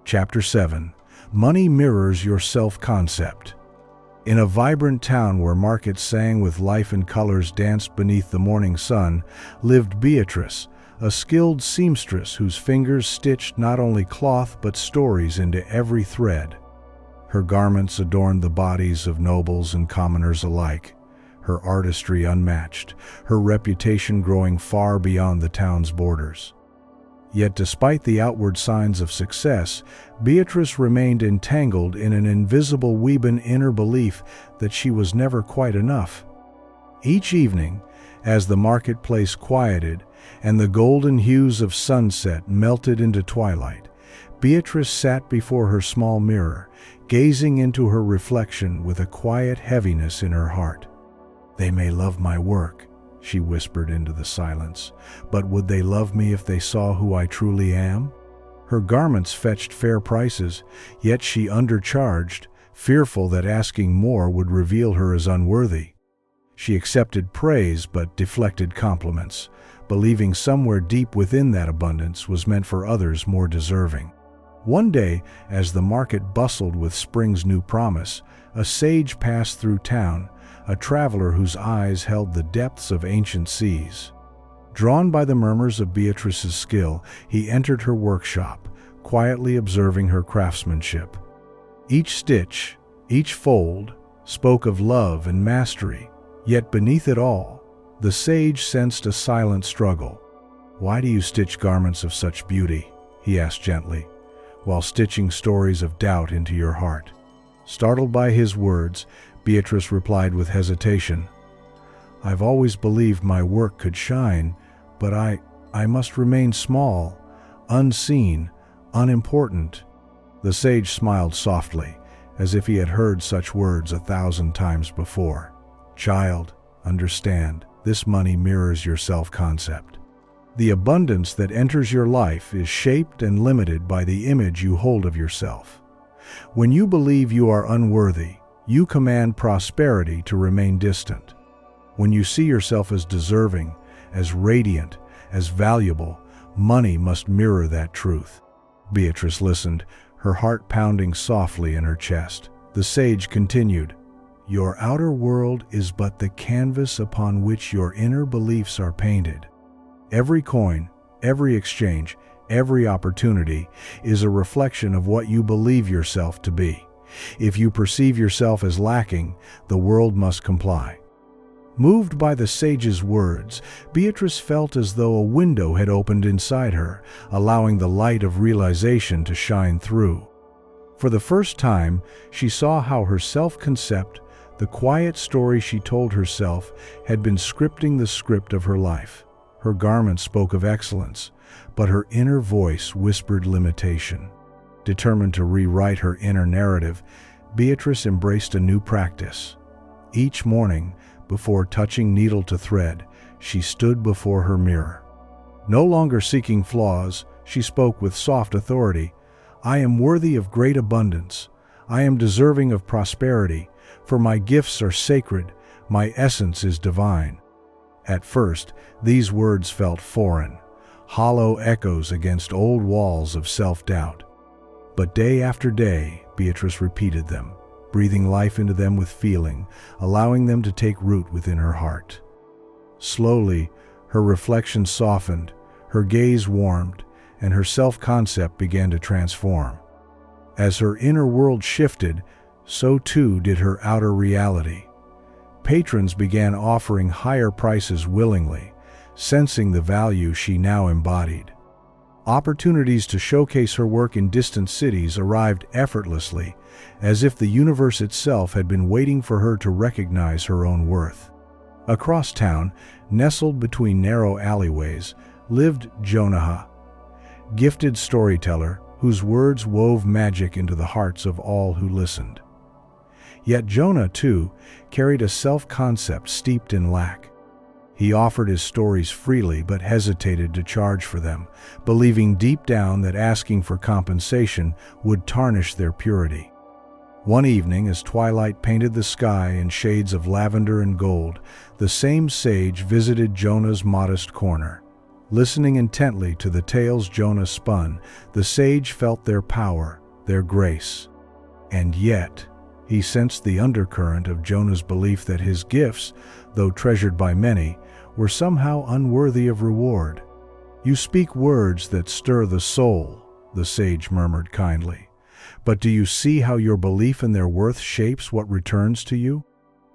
Chapter 7. Money mirrors your self-concept. In a vibrant town where markets sang with life and colors danced beneath the morning sun, lived Beatrice, a skilled seamstress whose fingers stitched not only cloth but stories into every thread. Her garments adorned the bodies of nobles and commoners alike, her artistry unmatched, her reputation growing far beyond the town's borders. Yet despite the outward signs of success, Beatrice remained entangled in an invisible weaving inner belief that she was never quite enough. Each evening, as the marketplace quieted and the golden hues of sunset melted into twilight, Beatrice sat before her small mirror, gazing into her reflection with a quiet heaviness in her heart. "They may love my work," she whispered into the silence, "but would they love me if they saw who I truly am?" Her garments fetched fair prices, yet she undercharged, fearful that asking more would reveal her as unworthy. She accepted praise but deflected compliments, believing somewhere deep within that abundance was meant for others more deserving. One day, as the market bustled with spring's new promise, a sage passed through town, a traveler whose eyes held the depths of ancient seas. Drawn by the murmurs of Beatrice's skill, he entered her workshop, quietly observing her craftsmanship. Each stitch, each fold, spoke of love and mastery, yet beneath it all, the sage sensed a silent struggle. "Why do you stitch garments of such beauty?" he asked gently, "while stitching stories of doubt into your heart?" Startled by his words, Beatrice replied with hesitation, "I've always believed my work could shine, but I must remain small, unseen, unimportant." The sage smiled softly, as if he had heard such words 1,000 times before. "Child, understand, this money mirrors your self-concept. The abundance that enters your life is shaped and limited by the image you hold of yourself. When you believe you are unworthy, you command prosperity to remain distant. When you see yourself as deserving, as radiant, as valuable, money must mirror that truth." Beatrice listened, her heart pounding softly in her chest. The sage continued, "Your outer world is but the canvas upon which your inner beliefs are painted. Every coin, every exchange, every opportunity is a reflection of what you believe yourself to be. If you perceive yourself as lacking, the world must comply." Moved by the sage's words, Beatrice felt as though a window had opened inside her, allowing the light of realization to shine through. For the first time, she saw how her self-concept, the quiet story she told herself, had been scripting the script of her life. Her garments spoke of excellence, but her inner voice whispered limitation. Determined to rewrite her inner narrative, Beatrice embraced a new practice. Each morning, before touching needle to thread, she stood before her mirror. No longer seeking flaws, she spoke with soft authority. "I am worthy of great abundance. I am deserving of prosperity, for my gifts are sacred, my essence is divine." At first, these words felt foreign, hollow echoes against old walls of self-doubt. But day after day, Beatrice repeated them, breathing life into them with feeling, allowing them to take root within her heart. Slowly, her reflection softened, her gaze warmed, and her self-concept began to transform. As her inner world shifted, so too did her outer reality. Patrons began offering higher prices willingly, sensing the value she now embodied. Opportunities to showcase her work in distant cities arrived effortlessly, as if the universe itself had been waiting for her to recognize her own worth. Across town, nestled between narrow alleyways, lived Jonah, gifted storyteller whose words wove magic into the hearts of all who listened. Yet Jonah, too, carried a self-concept steeped in lack. He offered his stories freely but hesitated to charge for them, believing deep down that asking for compensation would tarnish their purity. One evening, as twilight painted the sky in shades of lavender and gold, the same sage visited Jonah's modest corner. Listening intently to the tales Jonah spun, the sage felt their power, their grace. And yet, he sensed the undercurrent of Jonah's belief that his gifts, though treasured by many, were somehow unworthy of reward. "You speak words that stir the soul," the sage murmured kindly. "But do you see how your belief in their worth shapes what returns to you?"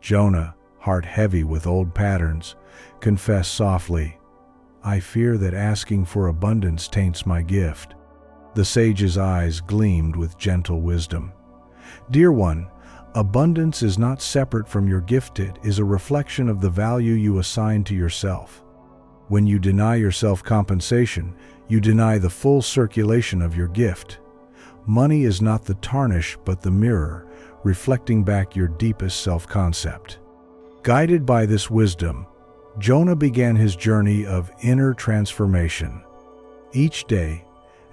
Jonah, heart heavy with old patterns, confessed softly, "I fear that asking for abundance taints my gift." The sage's eyes gleamed with gentle wisdom. "Dear one, abundance is not separate from your gift. It is a reflection of the value you assign to yourself. When you deny yourself compensation, you deny the full circulation of your gift. Money is not the tarnish but the mirror, reflecting back your deepest self-concept." Guided by this wisdom, Jonah began his journey of inner transformation. Each day,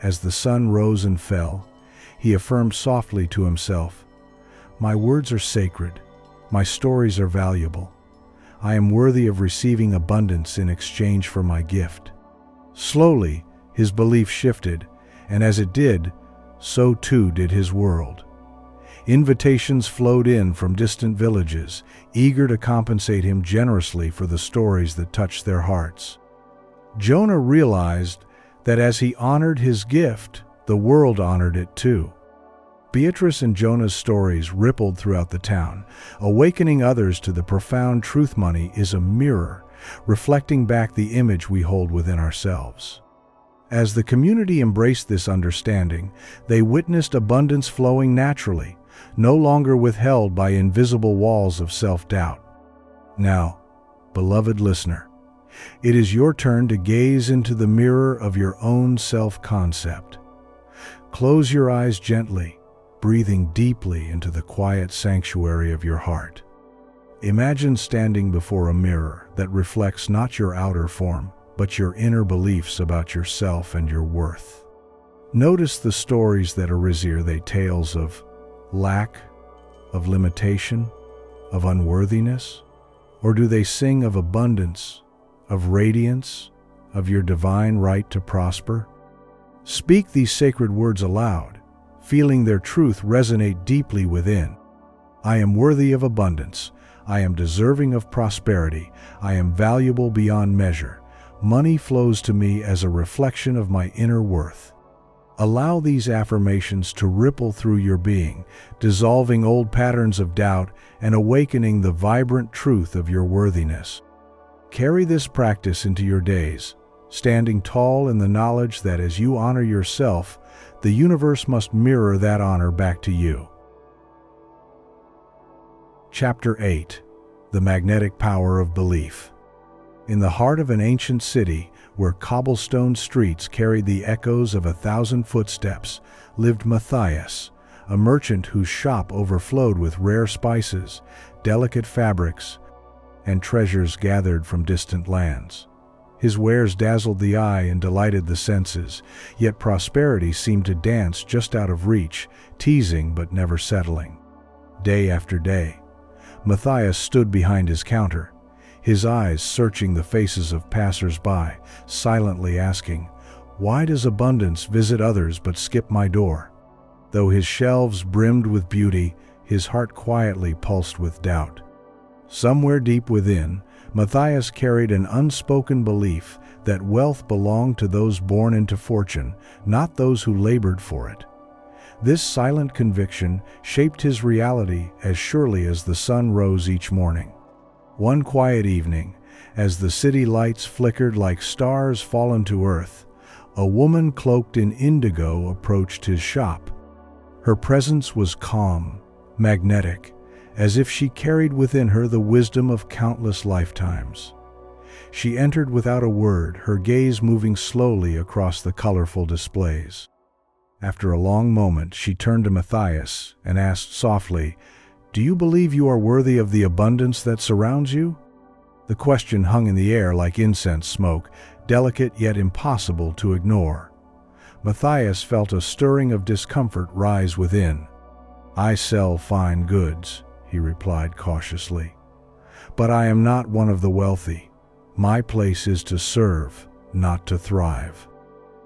as the sun rose and fell, he affirmed softly to himself, "My words are sacred, my stories are valuable. I am worthy of receiving abundance in exchange for my gift." Slowly, his belief shifted, and as it did, so too did his world. Invitations flowed in from distant villages, eager to compensate him generously for the stories that touched their hearts. Jonah realized that as he honored his gift, the world honored it too. Beatrice and Jonah's stories rippled throughout the town, awakening others to the profound truth: money is a mirror, reflecting back the image we hold within ourselves. As the community embraced this understanding, they witnessed abundance flowing naturally, no longer withheld by invisible walls of self-doubt. Now, beloved listener, it is your turn to gaze into the mirror of your own self-concept. Close your eyes gently, breathing deeply into the quiet sanctuary of your heart. Imagine standing before a mirror that reflects not your outer form, but your inner beliefs about yourself and your worth. Notice the stories that arise. Are they tales of lack, of limitation, of unworthiness? Or do they sing of abundance, of radiance, of your divine right to prosper? Speak these sacred words aloud, feeling their truth resonate deeply within. I am worthy of abundance. I am deserving of prosperity. I am valuable beyond measure. Money flows to me as a reflection of my inner worth. Allow these affirmations to ripple through your being, dissolving old patterns of doubt and awakening the vibrant truth of your worthiness. Carry this practice into your days, standing tall in the knowledge that as you honor yourself, the universe must mirror that honor back to you. Chapter 8. The Magnetic Power of Belief. In the heart of an ancient city, where cobblestone streets carried the echoes of 1,000 footsteps, lived Matthias, a merchant whose shop overflowed with rare spices, delicate fabrics, and treasures gathered from distant lands. His wares dazzled the eye and delighted the senses, yet prosperity seemed to dance just out of reach, teasing but never settling. Day after day, Matthias stood behind his counter, his eyes searching the faces of passers-by, silently asking, "Why does abundance visit others but skip my door?" Though his shelves brimmed with beauty, his heart quietly pulsed with doubt. Somewhere deep within, Matthias carried an unspoken belief that wealth belonged to those born into fortune, not those who labored for it. This silent conviction shaped his reality as surely as the sun rose each morning. One quiet evening, as the city lights flickered like stars fallen to earth, a woman cloaked in indigo approached his shop. Her presence was calm, magnetic, as if she carried within her the wisdom of countless lifetimes. She entered without a word, her gaze moving slowly across the colorful displays. After a long moment, she turned to Matthias and asked softly, Do you believe you are worthy of the abundance that surrounds you? The question hung in the air like incense smoke, delicate yet impossible to ignore. Matthias felt a stirring of discomfort rise within. "I sell fine goods," he replied cautiously. "But I am not one of the wealthy. My place is to serve, not to thrive."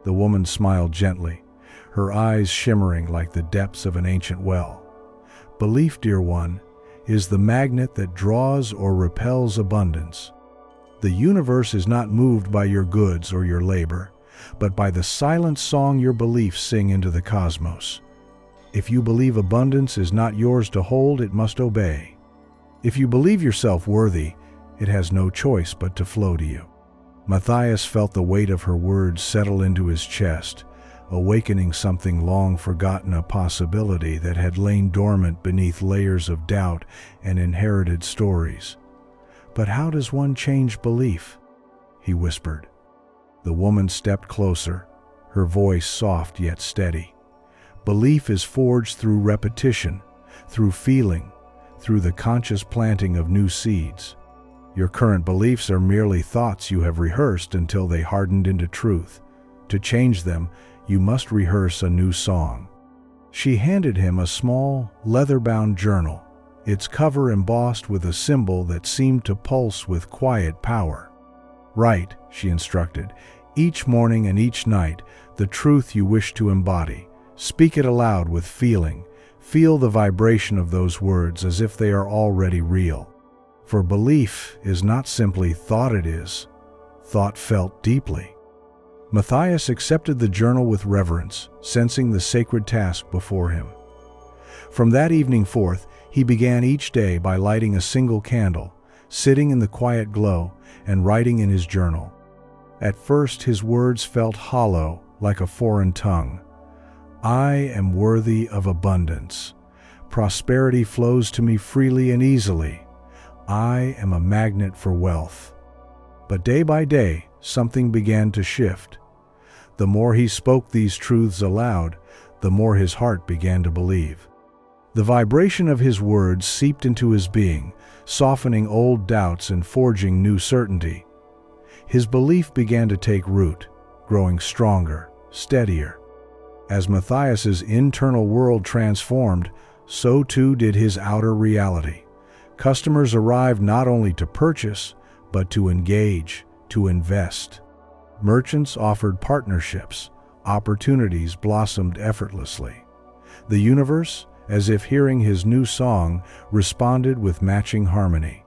The woman smiled gently, her eyes shimmering like the depths of an ancient well. "Belief, dear one, is the magnet that draws or repels abundance. The universe is not moved by your goods or your labor, but by the silent song your beliefs sing into the cosmos. If you believe abundance is not yours to hold, it must obey. If you believe yourself worthy, it has no choice but to flow to you." Matthias felt the weight of her words settle into his chest, awakening something long forgotten, a possibility that had lain dormant beneath layers of doubt and inherited stories. "But how does one change belief?" he whispered. The woman stepped closer, her voice soft yet steady. "Belief is forged through repetition, through feeling, through the conscious planting of new seeds. Your current beliefs are merely thoughts you have rehearsed until they hardened into truth. To change them, you must rehearse a new song." She handed him a small, leather-bound journal, its cover embossed with a symbol that seemed to pulse with quiet power. "Write," she instructed, "each morning and each night, the truth you wish to embody. Speak it aloud with feeling. Feel the vibration of those words as if they are already real. For belief is not simply thought, it is thought felt deeply." Matthias accepted the journal with reverence, sensing the sacred task before him. From that evening forth, he began each day by lighting a single candle, sitting in the quiet glow, and writing in his journal. At first his words felt hollow, like a foreign tongue. "I am worthy of abundance. Prosperity flows to me freely and easily. I am a magnet for wealth." But day by day, something began to shift. The more he spoke these truths aloud, the more his heart began to believe. The vibration of his words seeped into his being, softening old doubts and forging new certainty. His belief began to take root, growing stronger, steadier. As Matthias's internal world transformed, so too did his outer reality. Customers arrived not only to purchase, but to engage, to invest. Merchants offered partnerships, opportunities blossomed effortlessly. The universe, as if hearing his new song, responded with matching harmony.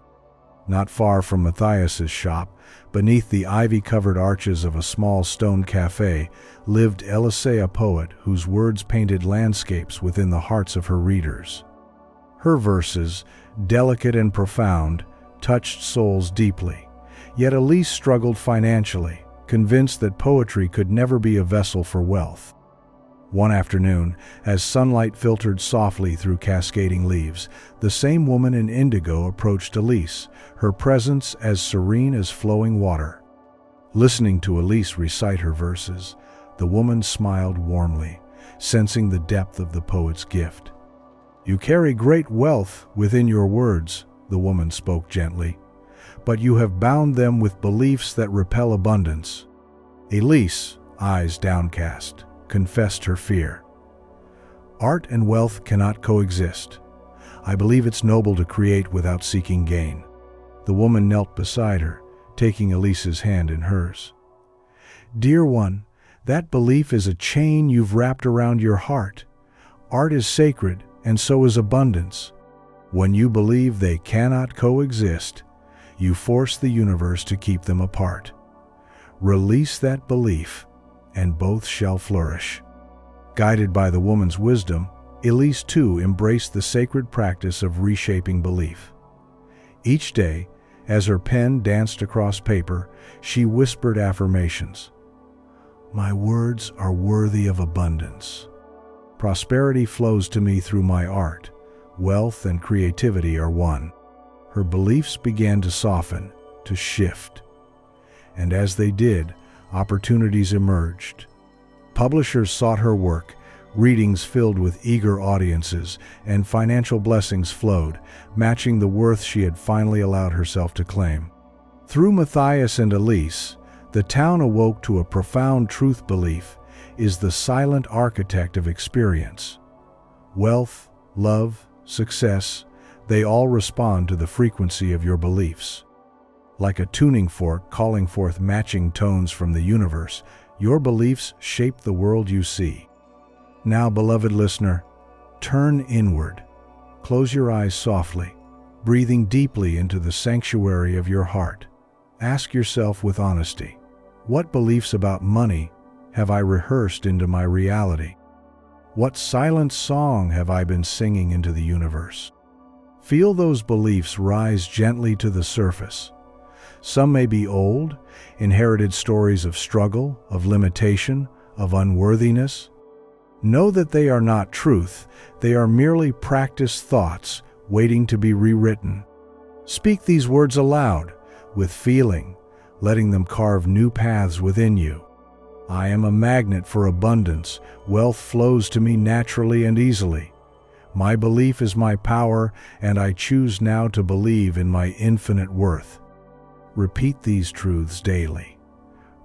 Not far from Matthias's shop, beneath the ivy-covered arches of a small stone cafe, lived Elise, a poet whose words painted landscapes within the hearts of her readers. Her verses, delicate and profound, touched souls deeply. Yet Elise struggled financially, convinced that poetry could never be a vessel for wealth. One afternoon, as sunlight filtered softly through cascading leaves, the same woman in indigo approached Elise, her presence as serene as flowing water. Listening to Elise recite her verses, the woman smiled warmly, sensing the depth of the poet's gift. "You carry great wealth within your words," the woman spoke gently, "but you have bound them with beliefs that repel abundance." Elise, eyes downcast, confessed her fear. "Art and wealth cannot coexist. I believe it's noble to create without seeking gain." The woman knelt beside her, taking Elise's hand in hers. "Dear one, that belief is a chain you've wrapped around your heart. Art is sacred, and so is abundance. When you believe they cannot coexist, you force the universe to keep them apart. Release that belief, and both shall flourish." Guided by the woman's wisdom, Elise too embraced the sacred practice of reshaping belief. Each day, as her pen danced across paper, she whispered affirmations. "My words are worthy of abundance. Prosperity flows to me through my art. Wealth and creativity are one." Her beliefs began to soften, to shift. And as they did, opportunities emerged. Publishers sought her work, Readings filled with eager audiences, and financial blessings flowed, matching the worth she had finally allowed herself to claim. Through Matthias and Elise, the town awoke to a profound truth: belief is the silent architect of experience. Wealth, love, success, they all respond to the frequency of your beliefs. Like a tuning fork calling forth matching tones from the universe, your beliefs shape the world you see. Now, beloved listener, turn inward. Close your eyes softly, breathing deeply into the sanctuary of your heart. Ask yourself with honesty, what beliefs about money have I rehearsed into my reality? What silent song have I been singing into the universe? Feel those beliefs rise gently to the surface. Some may be old, inherited stories of struggle, of limitation, of unworthiness. Know that they are not truth, they are merely practiced thoughts waiting to be rewritten. Speak these words aloud, with feeling, letting them carve new paths within you. I am a magnet for abundance. Wealth flows to me naturally and easily. My belief is my power, and I choose now to believe in my infinite worth. Repeat these truths daily.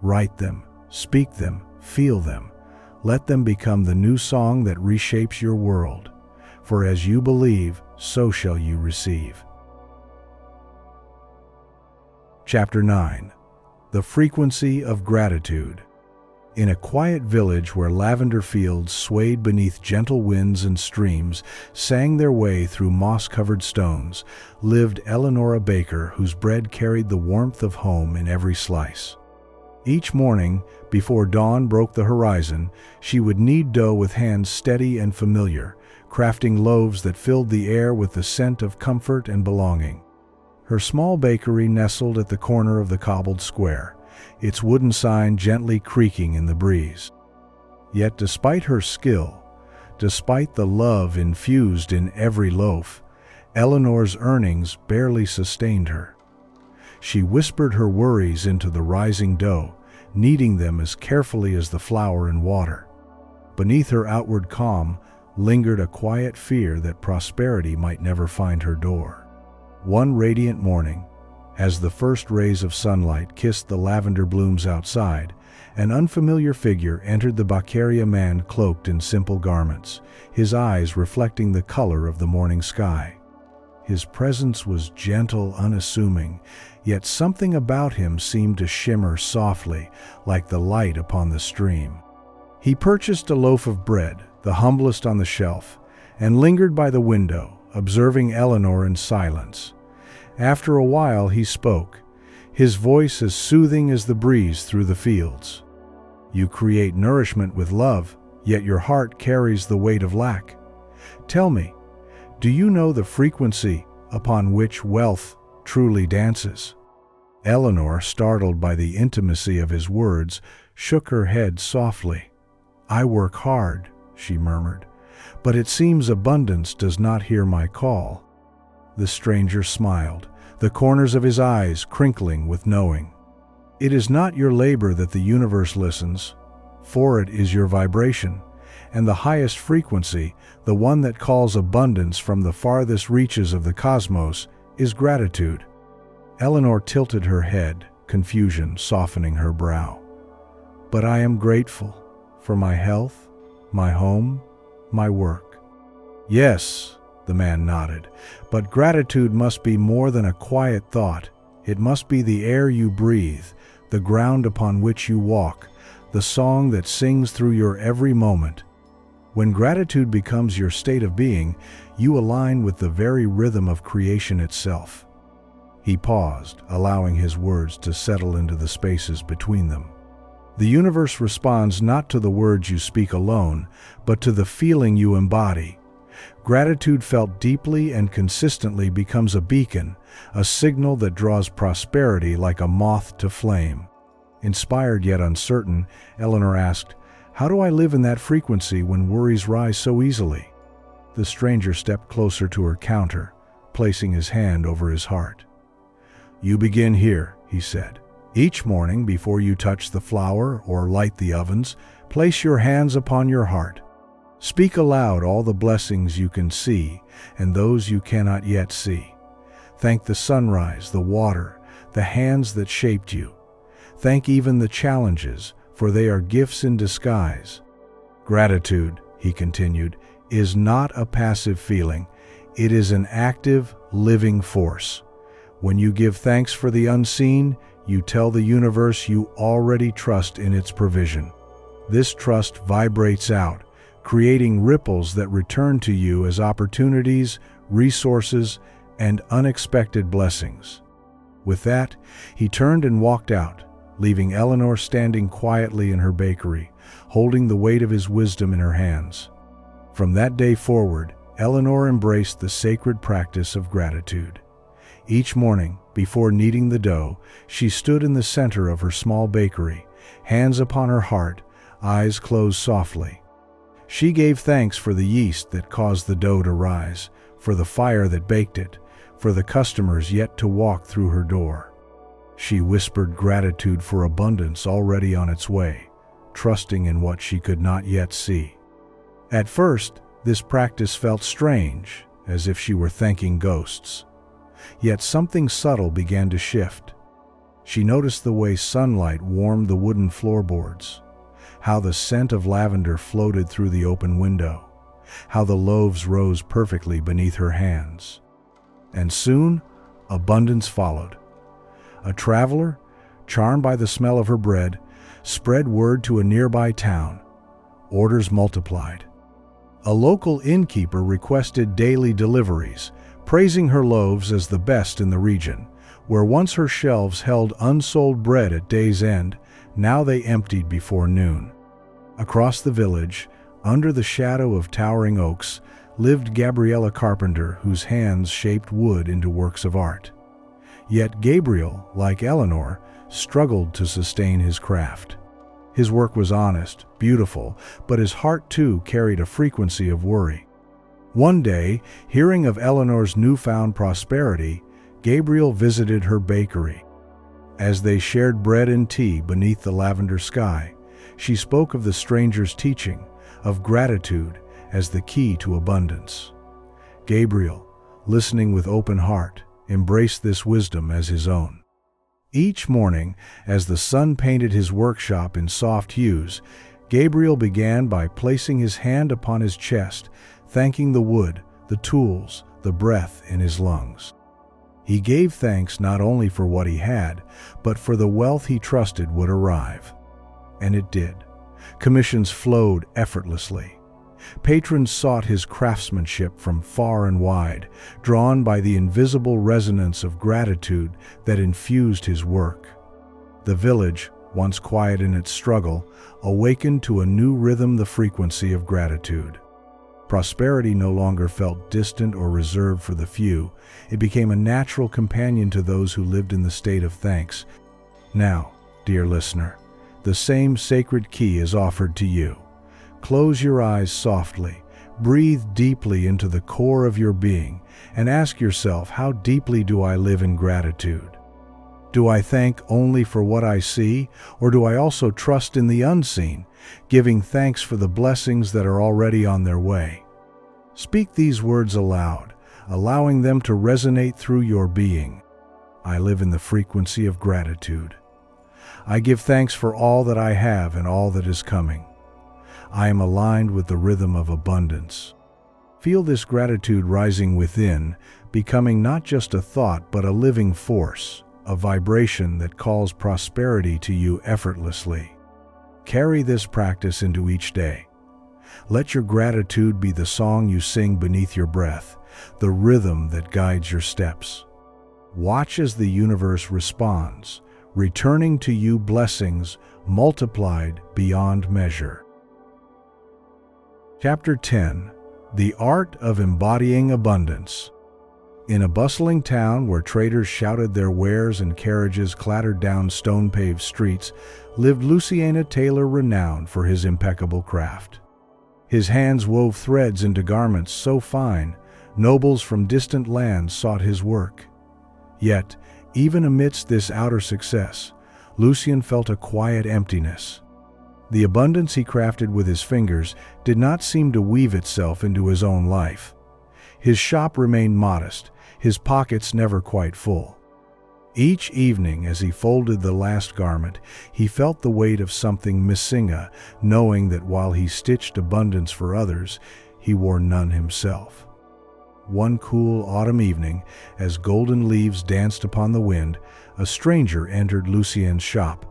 Write them, speak them, feel them. Let them become the new song that reshapes your world. For as you believe, so shall you receive. Chapter 9. The Frequency of Gratitude. In a quiet village where lavender fields swayed beneath gentle winds and streams sang their way through moss-covered stones, lived Eleanor Baker, whose bread carried the warmth of home in every slice. Each morning, before dawn broke the horizon, she would knead dough with hands steady and familiar, crafting loaves that filled the air with the scent of comfort and belonging. Her small bakery nestled at the corner of the cobbled square, its wooden sign gently creaking in the breeze. Yet despite her skill, despite the love infused in every loaf, Eleanor's earnings barely sustained her. She whispered her worries into the rising dough, kneading them as carefully as the flour and water. Beneath her outward calm lingered a quiet fear that prosperity might never find her door. One radiant morning, as the first rays of sunlight kissed the lavender blooms outside, an unfamiliar figure entered the Baccaria, man cloaked in simple garments, his eyes reflecting the color of the morning sky. His presence was gentle, unassuming, yet something about him seemed to shimmer softly, like the light upon the stream. He purchased a loaf of bread, the humblest on the shelf, and lingered by the window, observing Eleanor in silence. After a while he spoke, his voice as soothing as the breeze through the fields. "You create nourishment with love, yet your heart carries the weight of lack. Tell me, do you know the frequency upon which wealth truly dances?" Eleanor, startled by the intimacy of his words, shook her head softly. "I work hard," she murmured, "but it seems abundance does not hear my call." The stranger smiled, the corners of his eyes crinkling with knowing. "It is not your labor that the universe listens, for it is your vibration, and the highest frequency, the one that calls abundance from the farthest reaches of the cosmos, is gratitude." Eleanor tilted her head, confusion softening her brow. "But I am grateful for my health, my home, my work." "Yes," the man nodded, "but gratitude must be more than a quiet thought. It must be the air you breathe, the ground upon which you walk, the song that sings through your every moment. When gratitude becomes your state of being, you align with the very rhythm of creation itself." He paused, allowing his words to settle into the spaces between them. The universe responds not to the words you speak alone, but to the feeling you embody. Gratitude felt deeply and consistently becomes a beacon, a signal that draws prosperity like a moth to flame. Inspired yet uncertain, Eleanor asked, "How do I live in that frequency when worries rise so easily?" The stranger stepped closer to her counter, placing his hand over his heart. "You begin here," he said. "Each morning, before you touch the flour or light the ovens, place your hands upon your heart. Speak aloud all the blessings you can see and those you cannot yet see. Thank the sunrise, the water, the hands that shaped you. Thank even the challenges, for they are gifts in disguise. Gratitude, he continued, is not a passive feeling. It is an active, living force. When you give thanks for the unseen, you tell the universe you already trust in its provision. This trust vibrates out, creating ripples that return to you as opportunities, resources, and unexpected blessings. With that, he turned and walked out, leaving Eleanor standing quietly in her bakery, holding the weight of his wisdom in her hands. From that day forward, Eleanor embraced the sacred practice of gratitude. Each morning, before kneading the dough, she stood in the center of her small bakery, hands upon her heart, eyes closed softly. She gave thanks for the yeast that caused the dough to rise, for the fire that baked it, for the customers yet to walk through her door. She whispered gratitude for abundance already on its way, trusting in what she could not yet see. At first, this practice felt strange, as if she were thanking ghosts. Yet something subtle began to shift. She noticed the way sunlight warmed the wooden floorboards, how the scent of lavender floated through the open window, how the loaves rose perfectly beneath her hands. And soon, abundance followed. A traveler, charmed by the smell of her bread, spread word to a nearby town. Orders multiplied. A local innkeeper requested daily deliveries, praising her loaves as the best in the region. Where once her shelves held unsold bread at day's end, now they emptied before noon. Across the village, under the shadow of towering oaks, lived Gabriella Carpenter, whose hands shaped wood into works of art. Yet Gabriel, like Eleanor, struggled to sustain his craft. His work was honest, beautiful, but his heart too carried a frequency of worry. One day, hearing of Eleanor's newfound prosperity, Gabriel visited her bakery. As they shared bread and tea beneath the lavender sky, she spoke of the stranger's teaching, of gratitude as the key to abundance. Gabriel, listening with open heart, embraced this wisdom as his own. Each morning, as the sun painted his workshop in soft hues, Gabriel began by placing his hand upon his chest, thanking the wood, the tools, the breath in his lungs. He gave thanks not only for what he had, but for the wealth he trusted would arrive. And it did. Commissions flowed effortlessly. Patrons sought his craftsmanship from far and wide, drawn by the invisible resonance of gratitude that infused his work. The village, once quiet in its struggle, awakened to a new rhythm, the frequency of gratitude. Prosperity no longer felt distant or reserved for the few. It became a natural companion to those who lived in the state of thanks. Now, dear listener, the same sacred key is offered to you. Close your eyes softly, breathe deeply into the core of your being, and ask yourself, how deeply do I live in gratitude? Do I thank only for what I see, or do I also trust in the unseen, giving thanks for the blessings that are already on their way? Speak these words aloud, allowing them to resonate through your being. I live in the frequency of gratitude. I give thanks for all that I have and all that is coming. I am aligned with the rhythm of abundance. Feel this gratitude rising within, becoming not just a thought but a living force, a vibration that calls prosperity to you effortlessly. Carry this practice into each day. Let your gratitude be the song you sing beneath your breath, the rhythm that guides your steps. Watch as the universe responds, returning to you blessings multiplied beyond measure. Chapter 10. The Art of Embodying Abundance. In a bustling town where traders shouted their wares and carriages clattered down stone-paved streets, lived Louisiana Taylor, renowned for his impeccable craft. His hands wove threads into garments so fine, nobles from distant lands sought his work. Yet, even amidst this outer success, Lucien felt a quiet emptiness. The abundance he crafted with his fingers did not seem to weave itself into his own life. His shop remained modest, his pockets never quite full. Each evening, as he folded the last garment, he felt the weight of something missing, knowing that while he stitched abundance for others, he wore none himself. One cool autumn evening, as golden leaves danced upon the wind, a stranger entered Lucien's shop.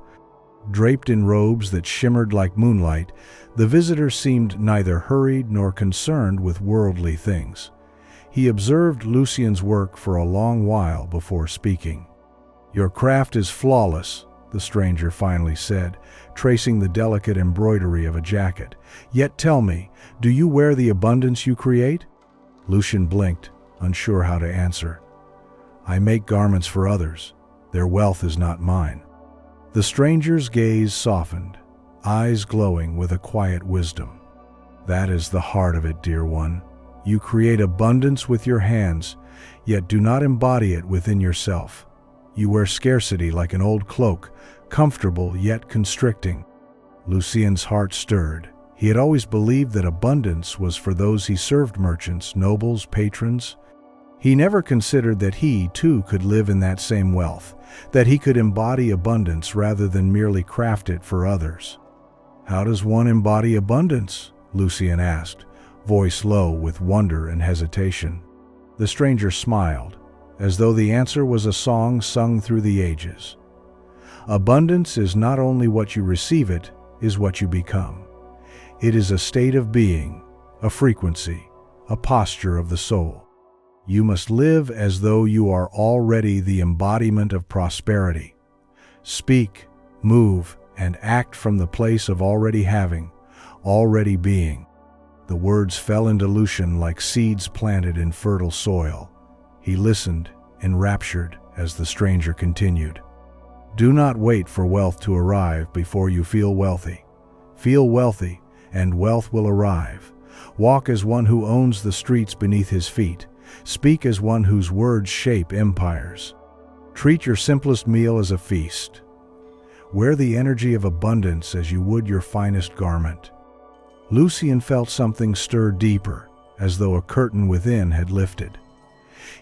Draped in robes that shimmered like moonlight, the visitor seemed neither hurried nor concerned with worldly things. He observed Lucien's work for a long while before speaking. "Your craft is flawless," the stranger finally said, tracing the delicate embroidery of a jacket. "Yet tell me, do you wear the abundance you create?" Lucien blinked, unsure how to answer. "I make garments for others. Their wealth is not mine." The stranger's gaze softened, eyes glowing with a quiet wisdom. "That is the heart of it, dear one. You create abundance with your hands, yet do not embody it within yourself. You wear scarcity like an old cloak, comfortable yet constricting." Lucien's heart stirred. He had always believed that abundance was for those he served, merchants, nobles, patrons. He never considered that he, too, could live in that same wealth, that he could embody abundance rather than merely craft it for others. "How does one embody abundance?" Lucien asked, voice low with wonder and hesitation. The stranger smiled, as though the answer was a song sung through the ages. "Abundance is not only what you receive, it is what you become. It is a state of being, a frequency, a posture of the soul. You must live as though you are already the embodiment of prosperity. Speak, move, and act from the place of already having, already being." The words fell into Lucien like seeds planted in fertile soil. He listened, enraptured, as the stranger continued. "Do not wait for wealth to arrive before you feel wealthy. Feel wealthy, and wealth will arrive. Walk as one who owns the streets beneath his feet. Speak as one whose words shape empires. Treat your simplest meal as a feast. Wear the energy of abundance as you would your finest garment." Lucien felt something stir deeper, as though a curtain within had lifted.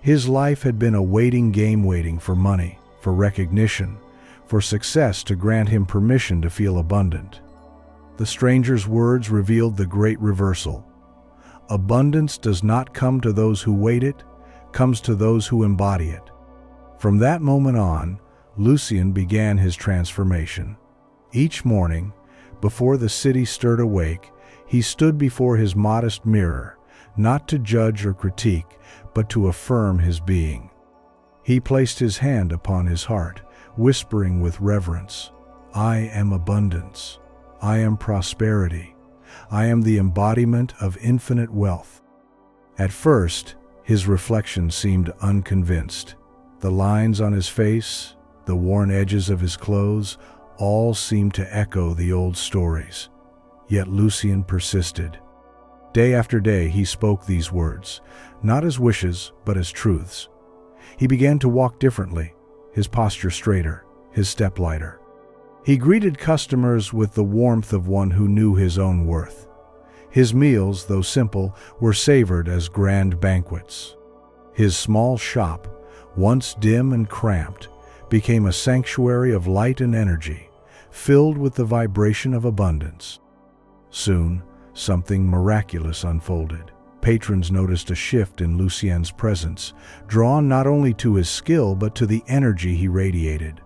His life had been a waiting game, waiting for money, for recognition, for success to grant him permission to feel abundant. The stranger's words revealed the great reversal. Abundance does not come to those who wait, it comes to those who embody it. From that moment on, Lucien began his transformation. Each morning, before the city stirred awake, he stood before his modest mirror, not to judge or critique, but to affirm his being. He placed his hand upon his heart, whispering with reverence, "I am abundance. I am prosperity. I am the embodiment of infinite wealth." At first, his reflection seemed unconvinced. The lines on his face, the worn edges of his clothes, all seemed to echo the old stories. Yet Lucien persisted. Day after day he spoke these words, not as wishes, but as truths. He began to walk differently, his posture straighter, his step lighter. He greeted customers with the warmth of one who knew his own worth. His meals, though simple, were savored as grand banquets. His small shop, once dim and cramped, became a sanctuary of light and energy, filled with the vibration of abundance. Soon, something miraculous unfolded. Patrons noticed a shift in Lucien's presence, drawn not only to his skill but to the energy he radiated.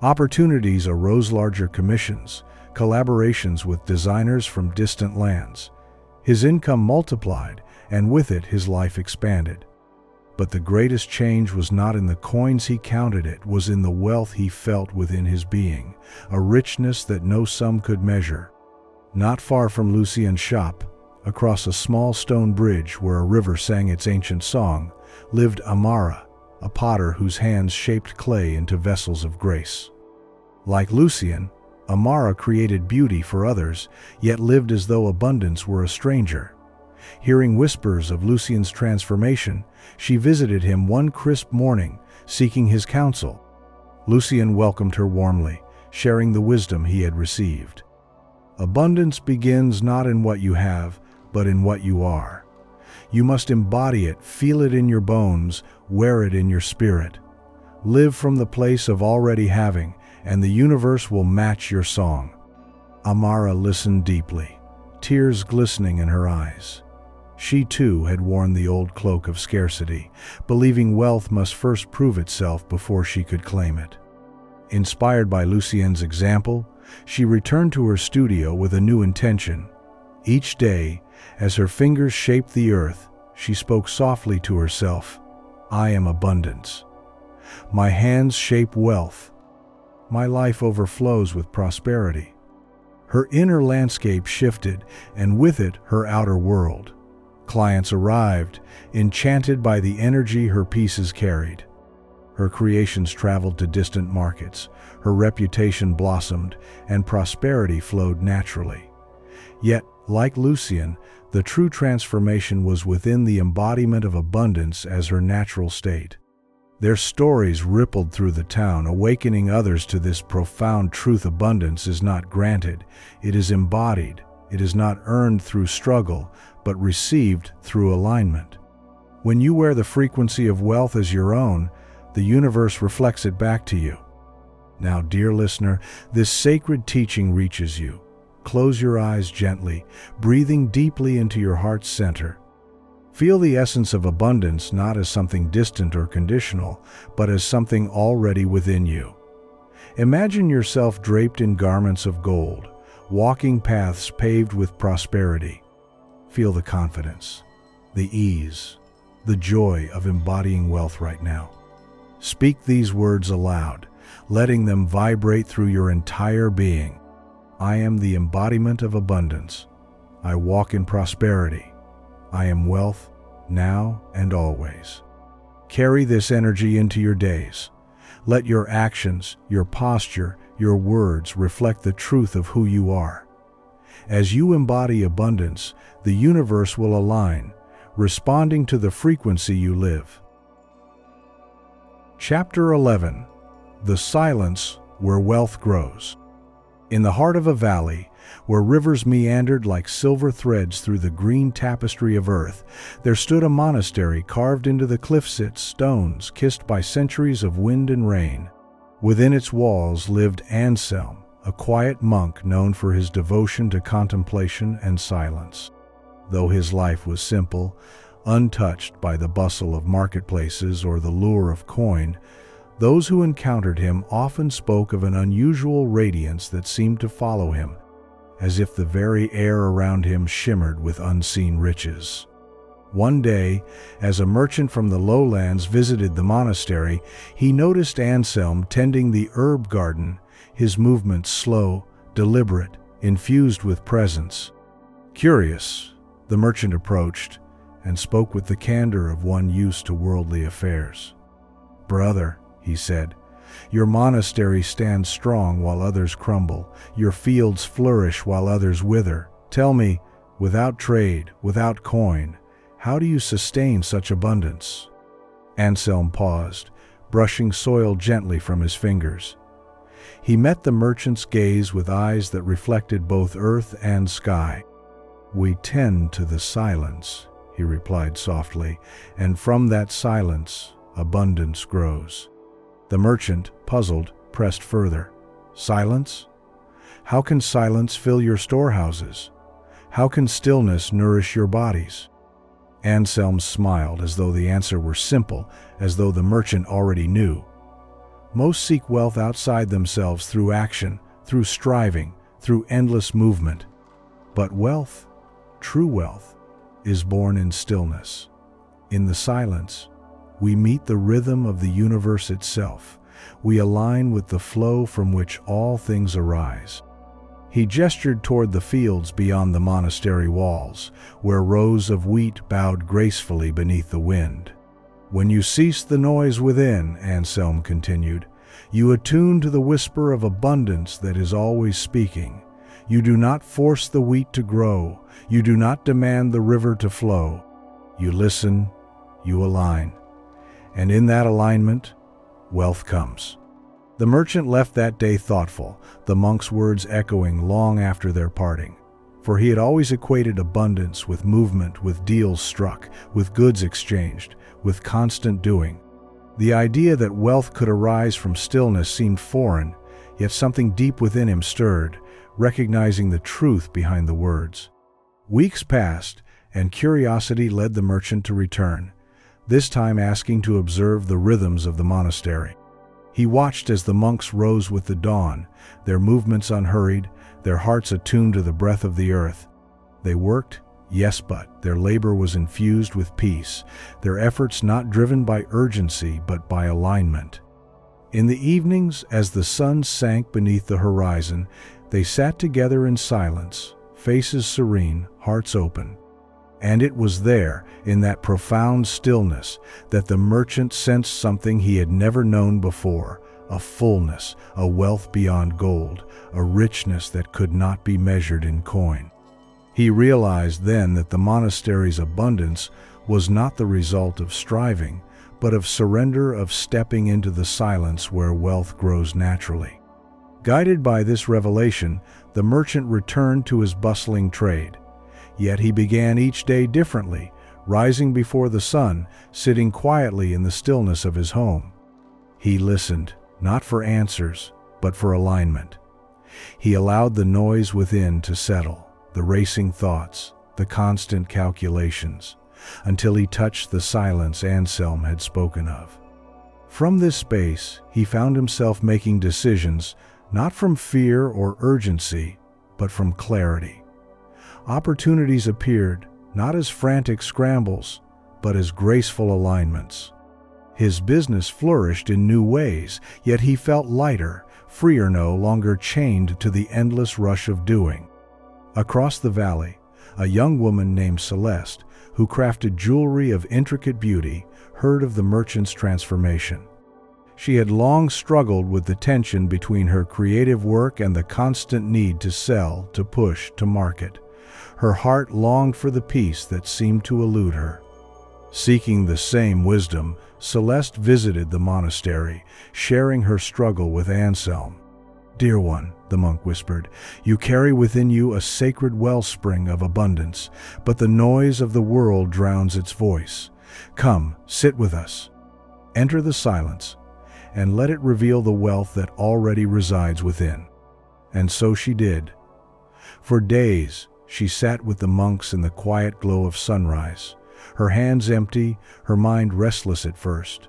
Opportunities arose, larger commissions, collaborations with designers from distant lands. His income multiplied, and with it his life expanded. But the greatest change was not in the coins he counted, it was in the wealth he felt within his being, a richness that no sum could measure. Not far from Lucien's shop, across a small stone bridge where a river sang its ancient song, lived Amara, a potter whose hands shaped clay into vessels of grace. Like Lucien, Amara created beauty for others, yet lived as though abundance were a stranger. Hearing whispers of Lucien's transformation, she visited him one crisp morning, seeking his counsel. Lucien welcomed her warmly, sharing the wisdom he had received. Abundance begins not in what you have, but in what you are. You must embody it, feel it in your bones, wear it in your spirit. Live from the place of already having, and the universe will match your song. Amara listened deeply, tears glistening in her eyes. She too had worn the old cloak of scarcity, believing wealth must first prove itself before she could claim it. Inspired by Lucien's example, she returned to her studio with a new intention. Each day, as her fingers shaped the earth, she spoke softly to herself, "I am abundance. My hands shape wealth. My life overflows with prosperity." Her inner landscape shifted, and with it her outer world. Clients arrived, enchanted by the energy her pieces carried. Her creations traveled to distant markets, her reputation blossomed, and prosperity flowed naturally. Yet, like Lucien, the true transformation was within the embodiment of abundance as her natural state. Their stories rippled through the town, awakening others to this profound truth: abundance is not granted, it is embodied. It is not earned through struggle, but received through alignment. When you wear the frequency of wealth as your own, the universe reflects it back to you. Now, dear listener, this sacred teaching reaches you. Close your eyes gently, breathing deeply into your heart's center. Feel the essence of abundance not as something distant or conditional, but as something already within you. Imagine yourself draped in garments of gold, walking paths paved with prosperity. Feel the confidence, the ease, the joy of embodying wealth right now. Speak these words aloud, letting them vibrate through your entire being. I am the embodiment of abundance. I walk in prosperity. I am wealth, now and always. Carry this energy into your days. Let your actions, your posture, your words reflect the truth of who you are. As you embody abundance, the universe will align, responding to the frequency you live. Chapter 11. The Silence Where Wealth Grows. In the heart of a valley, where rivers meandered like silver threads through the green tapestry of earth, there stood a monastery carved into the cliff-set stones, kissed by centuries of wind and rain. Within its walls lived Anselm, a quiet monk known for his devotion to contemplation and silence. Though his life was simple, untouched by the bustle of marketplaces or the lure of coin, those who encountered him often spoke of an unusual radiance that seemed to follow him, as if the very air around him shimmered with unseen riches. One day, as a merchant from the lowlands visited the monastery, he noticed Anselm tending the herb garden, his movements slow, deliberate, infused with presence. Curious, the merchant approached and spoke with the candor of one used to worldly affairs. "Brother," he said, "your monastery stands strong while others crumble. Your fields flourish while others wither. Tell me, without trade, without coin, how do you sustain such abundance?" Anselm paused, brushing soil gently from his fingers. He met the merchant's gaze with eyes that reflected both earth and sky. "We tend to the silence," he replied softly, "and from that silence, abundance grows." The merchant, puzzled, pressed further. "Silence? How can silence fill your storehouses? How can stillness nourish your bodies?" Anselm smiled as though the answer were simple, as though the merchant already knew. Most seek wealth outside themselves through action, through striving, through endless movement. But wealth, true wealth, is born in stillness. In the silence, we meet the rhythm of the universe itself. We align with the flow from which all things arise. He gestured toward the fields beyond the monastery walls, where rows of wheat bowed gracefully beneath the wind. "When you cease the noise within," Anselm continued, "you attune to the whisper of abundance that is always speaking. You do not force the wheat to grow. You do not demand the river to flow. You listen, you align. And in that alignment, wealth comes." The merchant left that day thoughtful, the monk's words echoing long after their parting. For he had always equated abundance with movement, with deals struck, with goods exchanged, with constant doing. The idea that wealth could arise from stillness seemed foreign, yet something deep within him stirred, recognizing the truth behind the words. Weeks passed, and curiosity led the merchant to return, this time asking to observe the rhythms of the monastery. He watched as the monks rose with the dawn, their movements unhurried, their hearts attuned to the breath of the earth. They worked, yes, but their labor was infused with peace, their efforts not driven by urgency but by alignment. In the evenings, as the sun sank beneath the horizon, they sat together in silence, faces serene, hearts open. And it was there, in that profound stillness, that the merchant sensed something he had never known before, a fullness, a wealth beyond gold, a richness that could not be measured in coin. He realized then that the monastery's abundance was not the result of striving, but of surrender, of stepping into the silence where wealth grows naturally. Guided by this revelation, the merchant returned to his bustling trade. Yet he began each day differently, rising before the sun, sitting quietly in the stillness of his home. He listened, not for answers, but for alignment. He allowed the noise within to settle, the racing thoughts, the constant calculations, until he touched the silence Anselm had spoken of. From this space, he found himself making decisions, not from fear or urgency, but from clarity. Opportunities appeared, not as frantic scrambles, but as graceful alignments. His business flourished in new ways, yet he felt lighter, freer, no longer chained to the endless rush of doing. Across the valley, a young woman named Celeste, who crafted jewelry of intricate beauty, heard of the merchant's transformation. She had long struggled with the tension between her creative work and the constant need to sell, to push, to market. Her heart longed for the peace that seemed to elude her. Seeking the same wisdom, Celeste visited the monastery, sharing her struggle with Anselm. "Dear one," the monk whispered, "you carry within you a sacred wellspring of abundance, but the noise of the world drowns its voice. Come, sit with us. Enter the silence, and let it reveal the wealth that already resides within." And so she did. For days, she sat with the monks in the quiet glow of sunrise, her hands empty, her mind restless at first.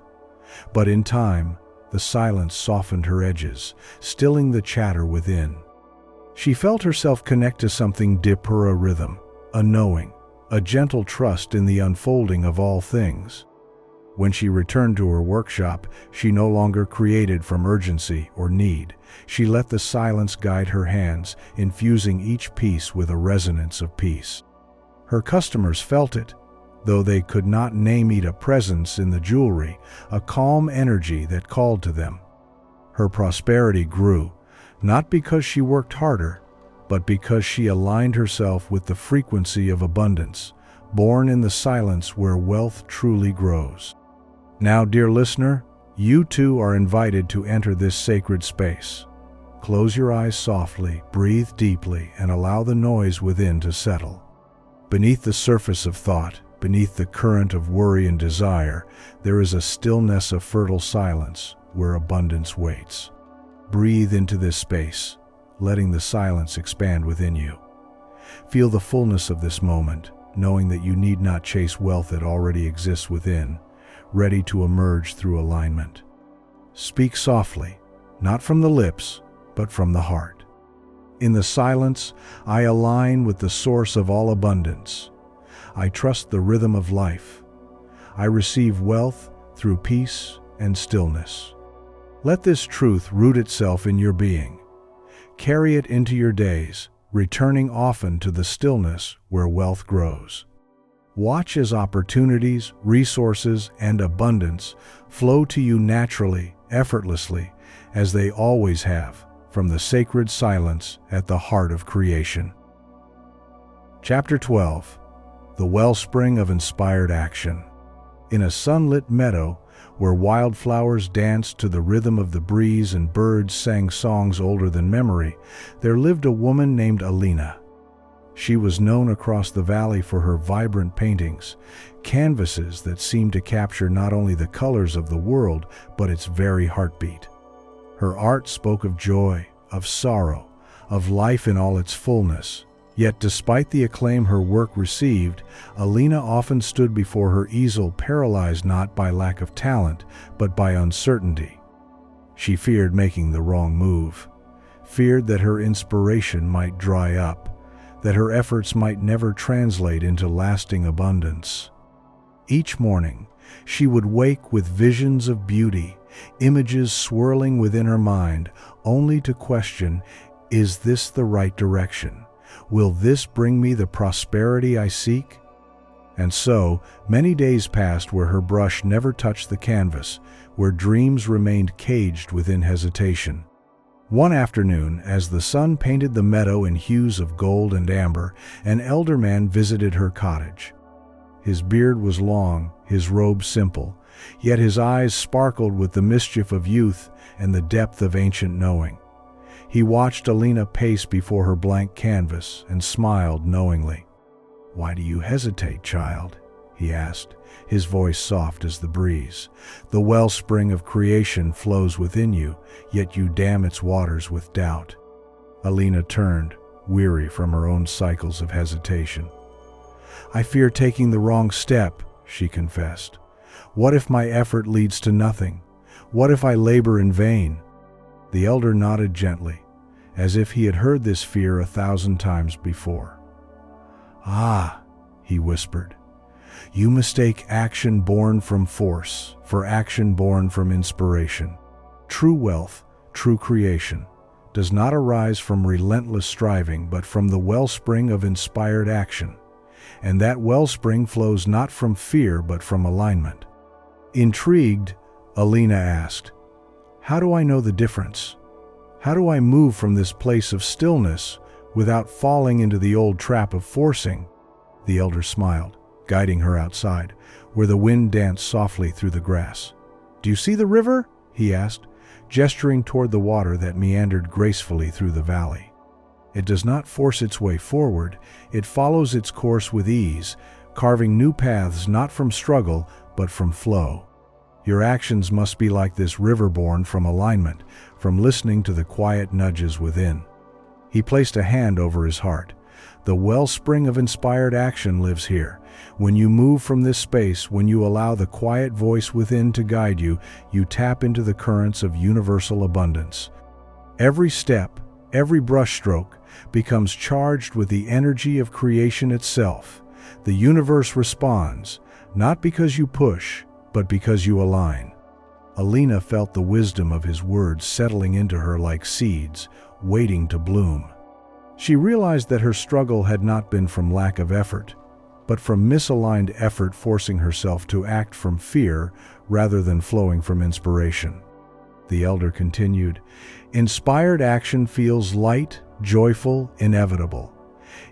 But in time, the silence softened her edges, stilling the chatter within. She felt herself connect to something deeper, a rhythm, a knowing, a gentle trust in the unfolding of all things. When she returned to her workshop, she no longer created from urgency or need. She let the silence guide her hands, infusing each piece with a resonance of peace. Her customers felt it, though they could not name it, a presence in the jewelry, a calm energy that called to them. Her prosperity grew, not because she worked harder, but because she aligned herself with the frequency of abundance, born in the silence where wealth truly grows. Now, dear listener, you too are invited to enter this sacred space. Close your eyes softly, breathe deeply, and allow the noise within to settle. Beneath the surface of thought, beneath the current of worry and desire, there is a stillness of fertile silence where abundance waits. Breathe into this space, letting the silence expand within you. Feel the fullness of this moment, knowing that you need not chase wealth that already exists within, ready to emerge through alignment. Speak softly, not from the lips, but from the heart. In the silence, I align with the source of all abundance. I trust the rhythm of life. I receive wealth through peace and stillness. Let this truth root itself in your being. Carry it into your days, returning often to the stillness where wealth grows. Watch as opportunities, resources, and abundance flow to you naturally, effortlessly, as they always have, from the sacred silence at the heart of creation. Chapter 12. The Wellspring of Inspired Action. In a sunlit meadow, where wildflowers danced to the rhythm of the breeze and birds sang songs older than memory, there lived a woman named Alina. She was known across the valley for her vibrant paintings, canvases that seemed to capture not only the colors of the world, but its very heartbeat. Her art spoke of joy, of sorrow, of life in all its fullness. Yet despite the acclaim her work received, Alina often stood before her easel paralyzed not by lack of talent, but by uncertainty. She feared making the wrong move, feared that her inspiration might dry up, that her efforts might never translate into lasting abundance. Each morning, she would wake with visions of beauty, images swirling within her mind, only to question, is this the right direction? Will this bring me the prosperity I seek? And so, many days passed where her brush never touched the canvas, where dreams remained caged within hesitation. One afternoon, as the sun painted the meadow in hues of gold and amber, an elder man visited her cottage. His beard was long, his robe simple, yet his eyes sparkled with the mischief of youth and the depth of ancient knowing. He watched Alina pace before her blank canvas and smiled knowingly. "Why do you hesitate, child?" he asked, his voice soft as the breeze. "The wellspring of creation flows within you, yet you dam its waters with doubt." Alina turned, weary from her own cycles of hesitation. "I fear taking the wrong step," she confessed. "What if my effort leads to nothing? What if I labor in vain?" The elder nodded gently, as if he had heard this fear 1,000 times before. "Ah," he whispered, "you mistake action born from force for action born from inspiration. True wealth, true creation, does not arise from relentless striving but from the wellspring of inspired action. And that wellspring flows not from fear but from alignment." Intrigued, Alina asked, "How do I know the difference? How do I move from this place of stillness without falling into the old trap of forcing?" The elder smiled, guiding her outside, where the wind danced softly through the grass. "Do you see the river?" he asked, gesturing toward the water that meandered gracefully through the valley. "It does not force its way forward, it follows its course with ease, carving new paths not from struggle, but from flow. Your actions must be like this river born from alignment, from listening to the quiet nudges within." He placed a hand over his heart. "The wellspring of inspired action lives here. When you move from this space, when you allow the quiet voice within to guide you, you tap into the currents of universal abundance. Every step, every brushstroke, becomes charged with the energy of creation itself. The universe responds, not because you push, but because you align." Alina felt the wisdom of his words settling into her like seeds, waiting to bloom. She realized that her struggle had not been from lack of effort, but from misaligned effort forcing herself to act from fear rather than flowing from inspiration. The elder continued, "Inspired action feels light, joyful, inevitable.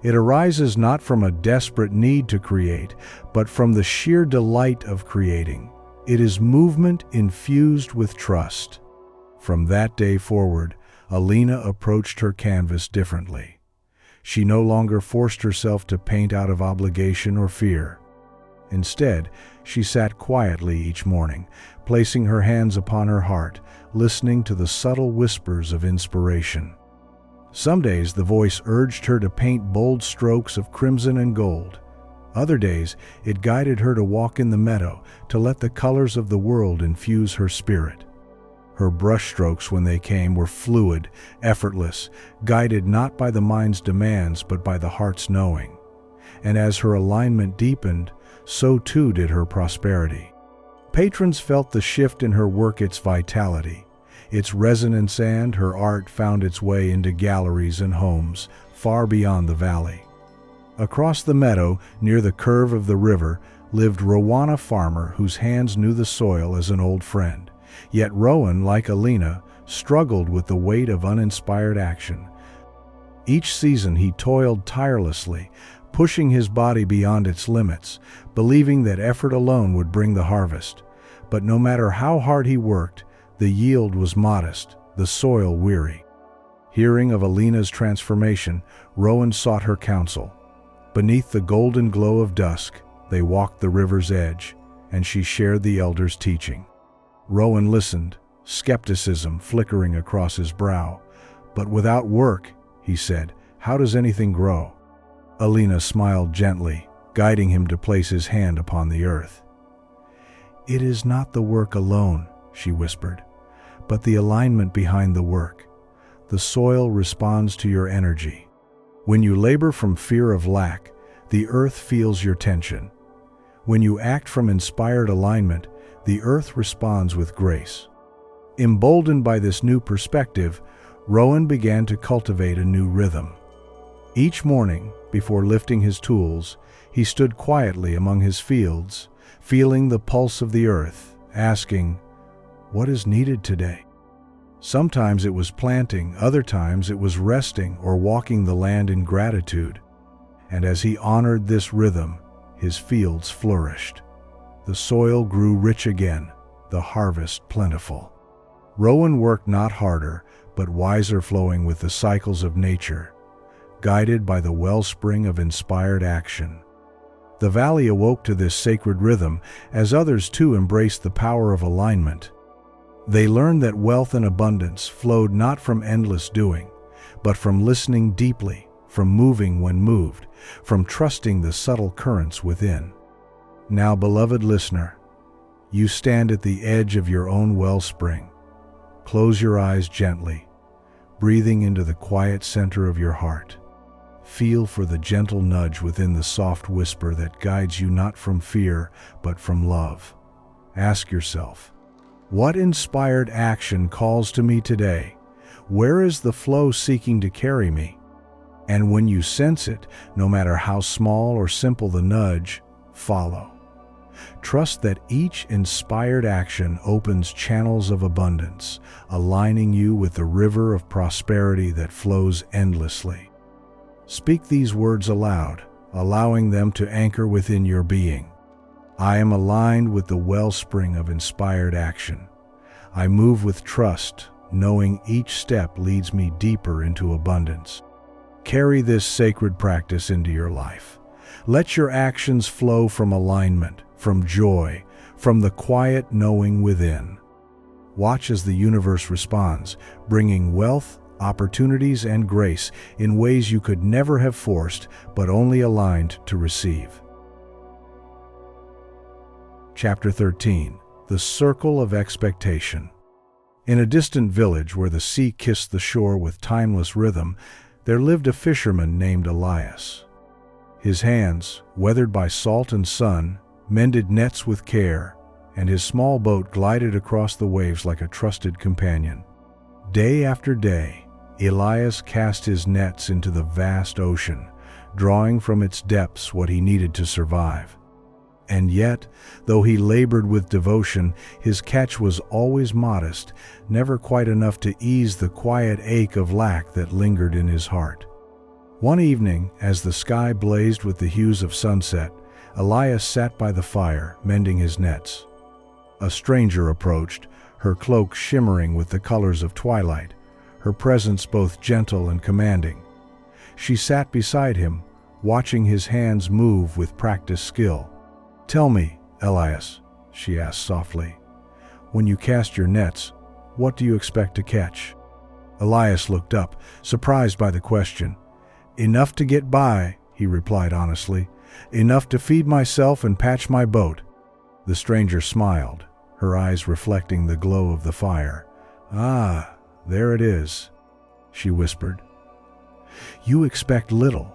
It arises not from a desperate need to create, but from the sheer delight of creating. It is movement infused with trust." From that day forward, Alina approached her canvas differently. She no longer forced herself to paint out of obligation or fear. Instead, she sat quietly each morning, placing her hands upon her heart, listening to the subtle whispers of inspiration. Some days the voice urged her to paint bold strokes of crimson and gold. Other days it guided her to walk in the meadow, to let the colors of the world infuse her spirit. Her brushstrokes, when they came, were fluid, effortless, guided not by the mind's demands but by the heart's knowing. And as her alignment deepened, so too did her prosperity. Patrons felt the shift in her work, its vitality, its resonance, and her art found its way into galleries and homes far beyond the valley. Across the meadow, near the curve of the river, lived Rowan, a farmer whose hands knew the soil as an old friend. Yet Rowan, like Alina, struggled with the weight of uninspired action. Each season he toiled tirelessly, pushing his body beyond its limits, believing that effort alone would bring the harvest. But no matter how hard he worked, the yield was modest, the soil weary. Hearing of Alina's transformation, Rowan sought her counsel. Beneath the golden glow of dusk, they walked the river's edge, and she shared the elder's teaching. Rowan listened, skepticism flickering across his brow. "But without work," he said, "how does anything grow?" Alina smiled gently, guiding him to place his hand upon the earth. "It is not the work alone," she whispered, "but the alignment behind the work. The soil responds to your energy. When you labor from fear of lack, the earth feels your tension. When you act from inspired alignment, the earth responds with grace." Emboldened by this new perspective, Rowan began to cultivate a new rhythm. Each morning, before lifting his tools, he stood quietly among his fields, feeling the pulse of the earth, asking, "What is needed today?" Sometimes it was planting, other times it was resting or walking the land in gratitude. And as he honored this rhythm, his fields flourished. The soil grew rich again, the harvest plentiful. Rowan worked not harder, but wiser, flowing with the cycles of nature, guided by the wellspring of inspired action. The valley awoke to this sacred rhythm as others too embraced the power of alignment. They learned that wealth and abundance flowed not from endless doing, but from listening deeply, from moving when moved, from trusting the subtle currents within. Now, beloved listener, you stand at the edge of your own wellspring. Close your eyes gently, breathing into the quiet center of your heart. Feel for the gentle nudge within the soft whisper that guides you not from fear, but from love. Ask yourself, what inspired action calls to me today? Where is the flow seeking to carry me? And when you sense it, no matter how small or simple the nudge, follow. Trust that each inspired action opens channels of abundance, aligning you with the river of prosperity that flows endlessly. Speak these words aloud, allowing them to anchor within your being. I am aligned with the wellspring of inspired action. I move with trust, knowing each step leads me deeper into abundance. Carry this sacred practice into your life. Let your actions flow from alignment, from joy, from the quiet knowing within. Watch as the universe responds, bringing wealth, opportunities, and grace in ways you could never have forced, but only aligned to receive. Chapter 13. The Circle of Expectation. In a distant village where the sea kissed the shore with timeless rhythm, there lived a fisherman named Elias. His hands, weathered by salt and sun, mended nets with care, and his small boat glided across the waves like a trusted companion. Day after day, Elias cast his nets into the vast ocean, drawing from its depths what he needed to survive. And yet, though he labored with devotion, his catch was always modest, never quite enough to ease the quiet ache of lack that lingered in his heart. One evening, as the sky blazed with the hues of sunset, Elias sat by the fire, mending his nets. A stranger approached, her cloak shimmering with the colors of twilight, her presence both gentle and commanding. She sat beside him, watching his hands move with practiced skill. "Tell me, Elias," she asked softly, "when you cast your nets, what do you expect to catch?" Elias looked up, surprised by the question. "Enough to get by," he replied honestly. "Enough to feed myself and patch my boat." The stranger smiled, her eyes reflecting the glow of the fire. "Ah, there it is," she whispered. "You expect little,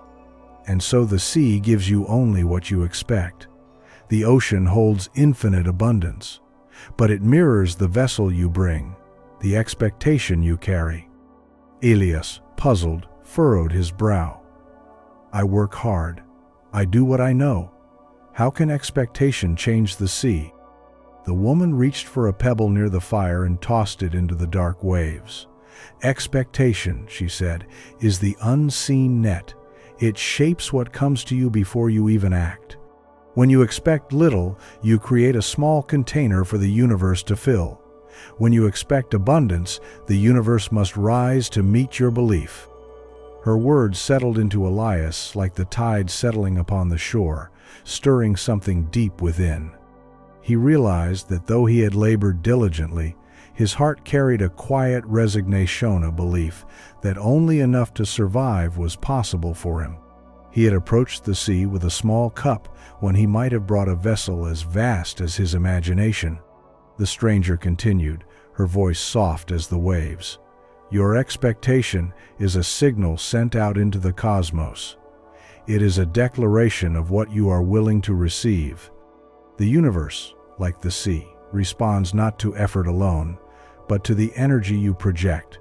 and so the sea gives you only what you expect. The ocean holds infinite abundance, but it mirrors the vessel you bring, the expectation you carry." Elias, puzzled, furrowed his brow. "I work hard. I do what I know. How can expectation change the sea?" The woman reached for a pebble near the fire and tossed it into the dark waves. "Expectation," she said, "is the unseen net. It shapes what comes to you before you even act. When you expect little, you create a small container for the universe to fill. When you expect abundance, the universe must rise to meet your belief. Her words settled into Elias like the tide settling upon the shore, stirring something deep within. He realized that though he had labored diligently, his heart carried a quiet resignation, a belief that only enough to survive was possible for him. He had approached the sea with a small cup when he might have brought a vessel as vast as his imagination. The stranger continued, her voice soft as the waves. Your expectation is a signal sent out into the cosmos. It is a declaration of what you are willing to receive. The universe, like the sea, responds not to effort alone, but to the energy you project.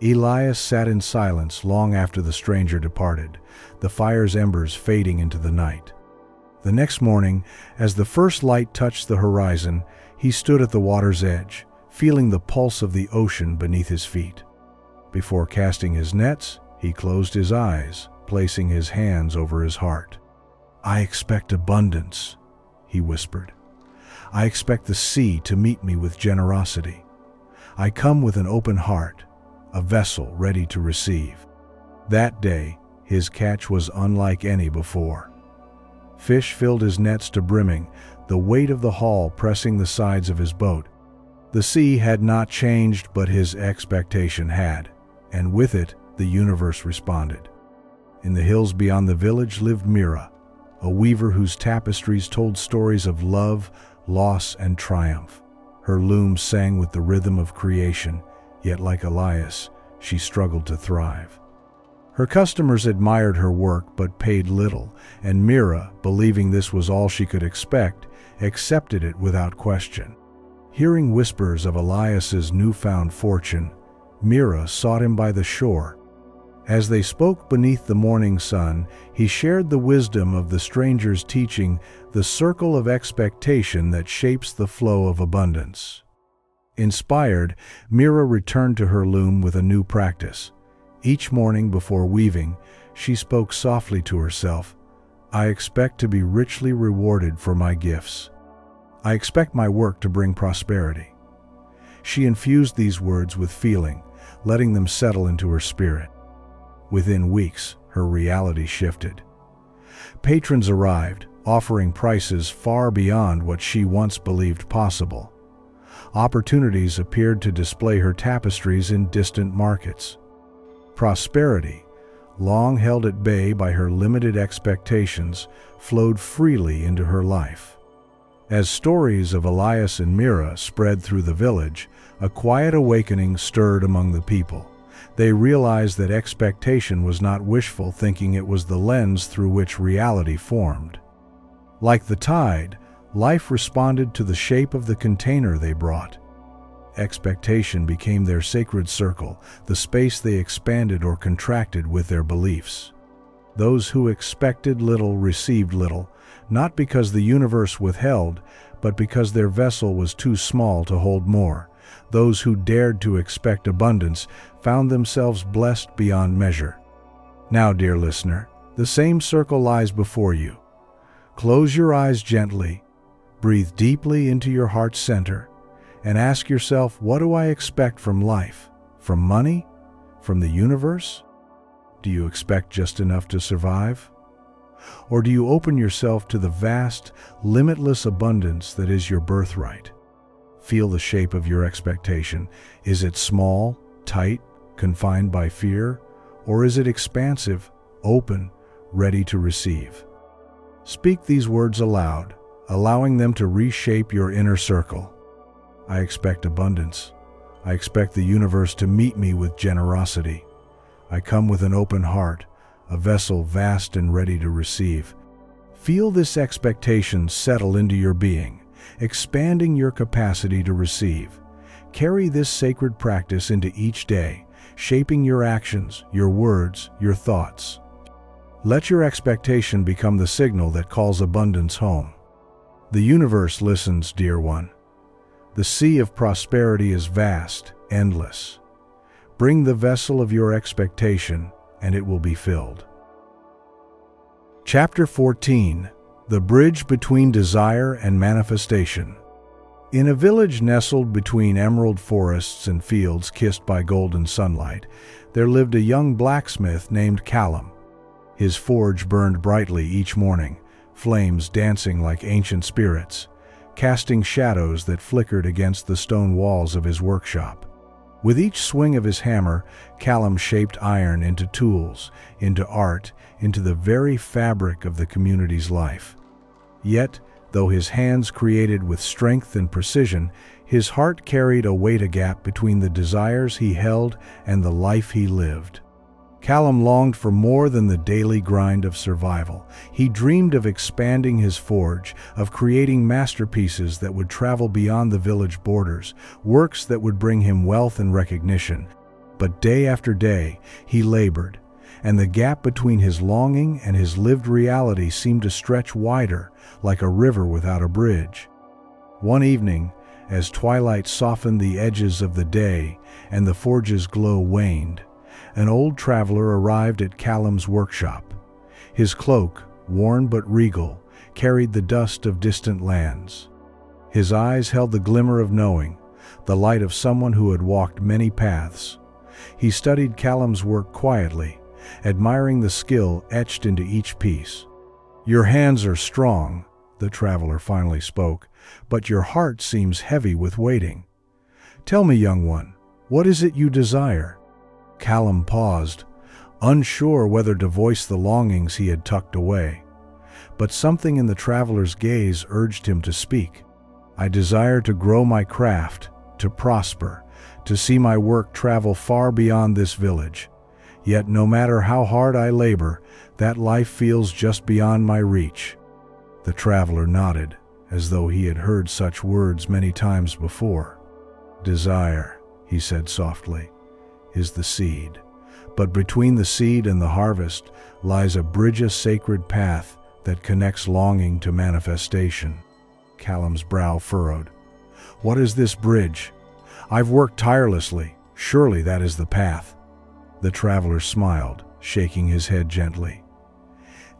Elias sat in silence long after the stranger departed, the fire's embers fading into the night. The next morning, as the first light touched the horizon, he stood at the water's edge, feeling the pulse of the ocean beneath his feet. Before casting his nets, he closed his eyes, placing his hands over his heart. I expect abundance, he whispered. I expect the sea to meet me with generosity. I come with an open heart, a vessel ready to receive. That day, his catch was unlike any before. Fish filled his nets to brimming, the weight of the haul pressing the sides of his boat. The sea had not changed, but his expectation had, and with it, the universe responded. In the hills beyond the village lived Mira, a weaver whose tapestries told stories of love, loss, and triumph. Her loom sang with the rhythm of creation, yet like Elias, she struggled to thrive. Her customers admired her work but paid little, and Mira, believing this was all she could expect, accepted it without question. Hearing whispers of Elias's newfound fortune, Mira sought him by the shore. As they spoke beneath the morning sun, he shared the wisdom of the stranger's teaching, the circle of expectation that shapes the flow of abundance. Inspired, Mira returned to her loom with a new practice. Each morning before weaving, she spoke softly to herself, I expect to be richly rewarded for my gifts. I expect my work to bring prosperity. She infused these words with feeling, letting them settle into her spirit. Within weeks, her reality shifted. Patrons arrived, offering prices far beyond what she once believed possible. Opportunities appeared to display her tapestries in distant markets. Prosperity, long held at bay by her limited expectations, flowed freely into her life. As stories of Elias and Mira spread through the village, a quiet awakening stirred among the people. They realized that expectation was not wishful thinking, it was the lens through which reality formed. Like the tide, life responded to the shape of the container they brought. Expectation became their sacred circle, the space they expanded or contracted with their beliefs. Those who expected little received little, not because the universe withheld, but because their vessel was too small to hold more. Those who dared to expect abundance found themselves blessed beyond measure. Now, dear listener, the same circle lies before you. Close your eyes gently, breathe deeply into your heart's center, and ask yourself, what do I expect from life? From money? From the universe? Do you expect just enough to survive? Or do you open yourself to the vast, limitless abundance that is your birthright? Feel the shape of your expectation. Is it small, tight, confined by fear? Or is it expansive, open, ready to receive? Speak these words aloud, allowing them to reshape your inner circle. I expect abundance. I expect the universe to meet me with generosity. I come with an open heart, a vessel vast and ready to receive. Feel this expectation settle into your being, expanding your capacity to receive. Carry this sacred practice into each day, shaping your actions, your words, your thoughts. Let your expectation become the signal that calls abundance home. The universe listens, dear one. The sea of prosperity is vast, endless. Bring the vessel of your expectation, and it will be filled. Chapter 14. The bridge between desire and manifestation. In a village nestled between emerald forests and fields kissed by golden sunlight, there lived a young blacksmith named Callum. His forge burned brightly each morning, flames dancing like ancient spirits, casting shadows that flickered against the stone walls of his workshop. With each swing of his hammer, Callum shaped iron into tools, into art, into the very fabric of the community's life. Yet, though his hands created with strength and precision, his heart carried a gap between the desires he held and the life he lived. Callum longed for more than the daily grind of survival. He dreamed of expanding his forge, of creating masterpieces that would travel beyond the village borders, works that would bring him wealth and recognition. But day after day, he labored, and the gap between his longing and his lived reality seemed to stretch wider, like a river without a bridge. One evening, as twilight softened the edges of the day and the forge's glow waned, an old traveler arrived at Callum's workshop. His cloak, worn but regal, carried the dust of distant lands. His eyes held the glimmer of knowing, the light of someone who had walked many paths. He studied Callum's work quietly, admiring the skill etched into each piece. "Your hands are strong," the traveler finally spoke, "but your heart seems heavy with waiting. Tell me, young one, what is it you desire?" Callum paused, unsure whether to voice the longings he had tucked away. But something in the traveler's gaze urged him to speak. "I desire to grow my craft, to prosper, to see my work travel far beyond this village. Yet no matter how hard I labor, that life feels just beyond my reach." The traveler nodded, as though he had heard such words many times before. "Desire," he said softly, "is the seed. But between the seed and the harvest lies a sacred path that connects longing to manifestation." Callum's brow furrowed. "What is this bridge? I've worked tirelessly. Surely that is the path." The traveler smiled, shaking his head gently.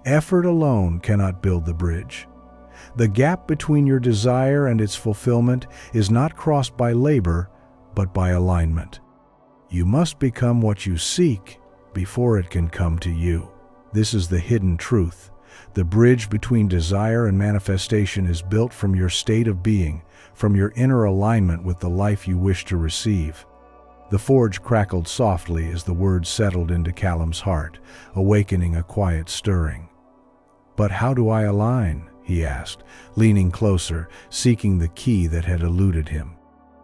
"Effort alone cannot build the bridge. The gap between your desire and its fulfillment is not crossed by labor, but by alignment. You must become what you seek before it can come to you. This is the hidden truth. The bridge between desire and manifestation is built from your state of being, from your inner alignment with the life you wish to receive." The forge crackled softly as the words settled into Callum's heart, awakening a quiet stirring. "But how do I align?" he asked, leaning closer, seeking the key that had eluded him.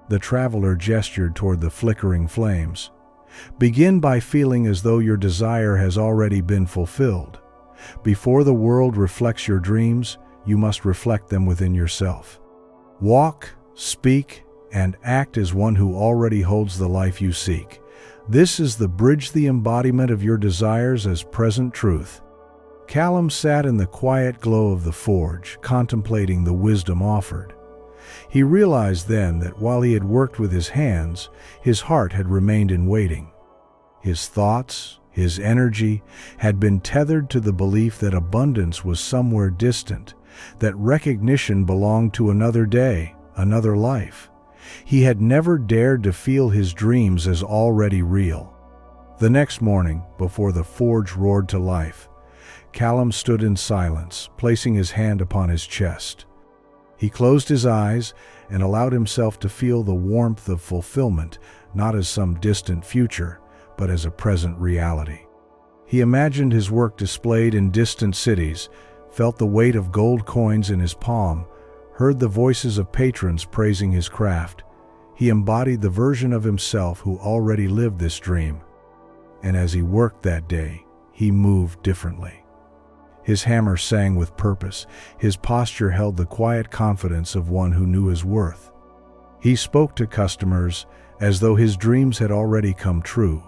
The traveler gestured toward the flickering flames. "Begin by feeling as though your desire has already been fulfilled. Before the world reflects your dreams, you must reflect them within yourself. Walk, speak, and act as one who already holds the life you seek. This is the embodiment of your desires as present truth." Callum sat in the quiet glow of the forge, contemplating the wisdom offered. He realized then that while he had worked with his hands, his heart had remained in waiting. His thoughts, his energy, had been tethered to the belief that abundance was somewhere distant, that recognition belonged to another day, another life. He had never dared to feel his dreams as already real. The next morning, before the forge roared to life, Callum stood in silence, placing his hand upon his chest. He closed his eyes and allowed himself to feel the warmth of fulfillment, not as some distant future, but as a present reality. He imagined his work displayed in distant cities, felt the weight of gold coins in his palm, heard the voices of patrons praising his craft. He embodied the version of himself who already lived this dream. And as he worked that day, he moved differently. His hammer sang with purpose. His posture held the quiet confidence of one who knew his worth. He spoke to customers as though his dreams had already come true,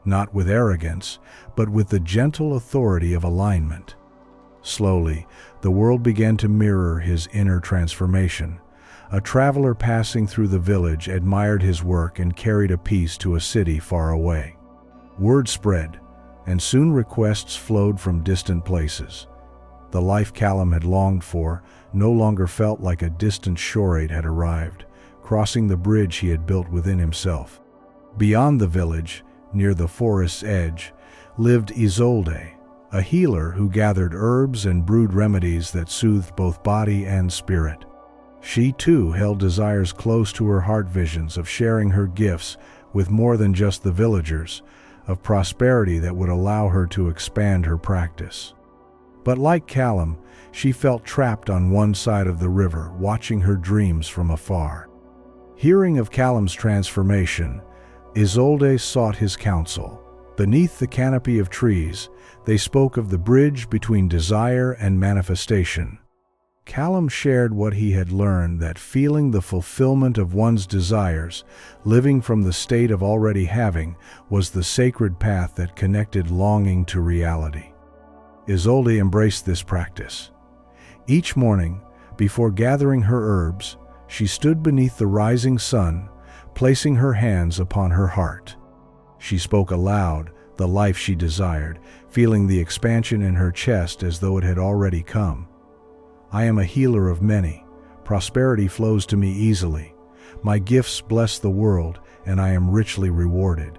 not with arrogance, but with the gentle authority of alignment. Slowly, the world began to mirror his inner transformation. A traveler passing through the village admired his work and carried a piece to a city far away. Word spread, and soon requests flowed from distant places. The life Callum had longed for no longer felt like a distant shore-aid had arrived, crossing the bridge he had built within himself. Beyond the village, near the forest's edge, lived Isolde, a healer who gathered herbs and brewed remedies that soothed both body and spirit. She too held desires close to her heart, visions of sharing her gifts with more than just the villagers, of prosperity that would allow her to expand her practice. But like Callum, she felt trapped on one side of the river, watching her dreams from afar. Hearing of Callum's transformation, Isolde sought his counsel. Beneath the canopy of trees, they spoke of the bridge between desire and manifestation. Callum shared what he had learned, that feeling the fulfillment of one's desires, living from the state of already having, was the sacred path that connected longing to reality. Isolde embraced this practice. Each morning, before gathering her herbs, she stood beneath the rising sun, placing her hands upon her heart. She spoke aloud the life she desired, feeling the expansion in her chest as though it had already come. I am a healer of many. Prosperity flows to me easily. My gifts bless the world, and I am richly rewarded.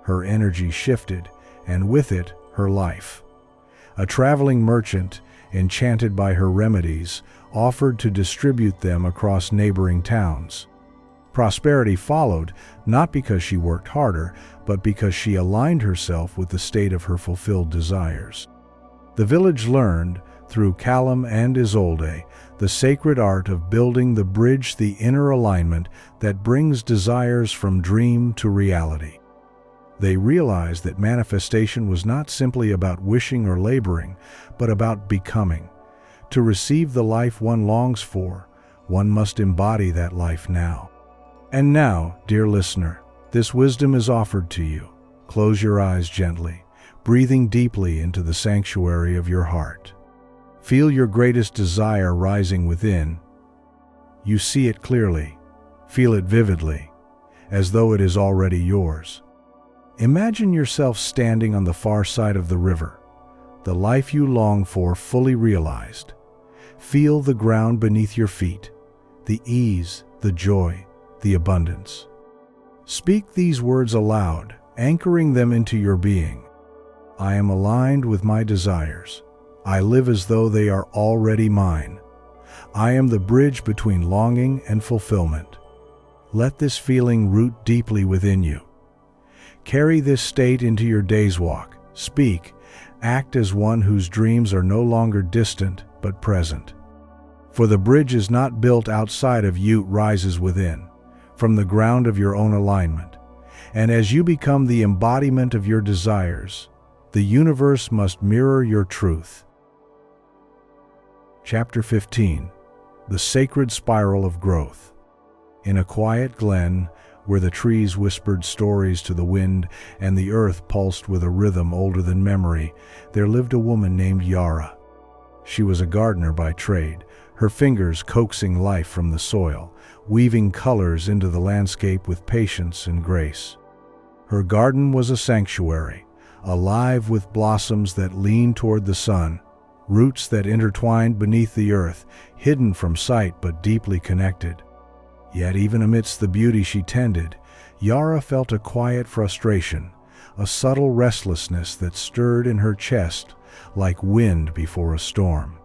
Her energy shifted, and with it, her life. A traveling merchant, enchanted by her remedies, offered to distribute them across neighboring towns. Prosperity followed, not because she worked harder, but because she aligned herself with the state of her fulfilled desires. The village learned, through Callum and Isolde, the sacred art of building the bridge, the inner alignment that brings desires from dream to reality. They realized that manifestation was not simply about wishing or laboring, but about becoming. To receive the life one longs for, one must embody that life now. And now, dear listener, this wisdom is offered to you. Close your eyes gently, breathing deeply into the sanctuary of your heart. Feel your greatest desire rising within. You see it clearly, feel it vividly, as though it is already yours. Imagine yourself standing on the far side of the river, the life you long for fully realized. Feel the ground beneath your feet, the ease, the joy, the abundance. Speak these words aloud, anchoring them into your being. I am aligned with my desires. I live as though they are already mine. I am the bridge between longing and fulfillment. Let this feeling root deeply within you. Carry this state into your day's walk. Speak, act as one whose dreams are no longer distant but present. For the bridge is not built outside of you, it rises within, from the ground of your own alignment. And as you become the embodiment of your desires, the universe must mirror your truth. Chapter 15. The Sacred Spiral of Growth. In a quiet glen, where the trees whispered stories to the wind and the earth pulsed with a rhythm older than memory, there lived a woman named Yara. She was a gardener by trade, her fingers coaxing life from the soil, weaving colors into the landscape with patience and grace. Her garden was a sanctuary, alive with blossoms that leaned toward the sun, roots that intertwined beneath the earth, hidden from sight but deeply connected. Yet even amidst the beauty she tended, Yara felt a quiet frustration, a subtle restlessness that stirred in her chest like wind before a storm.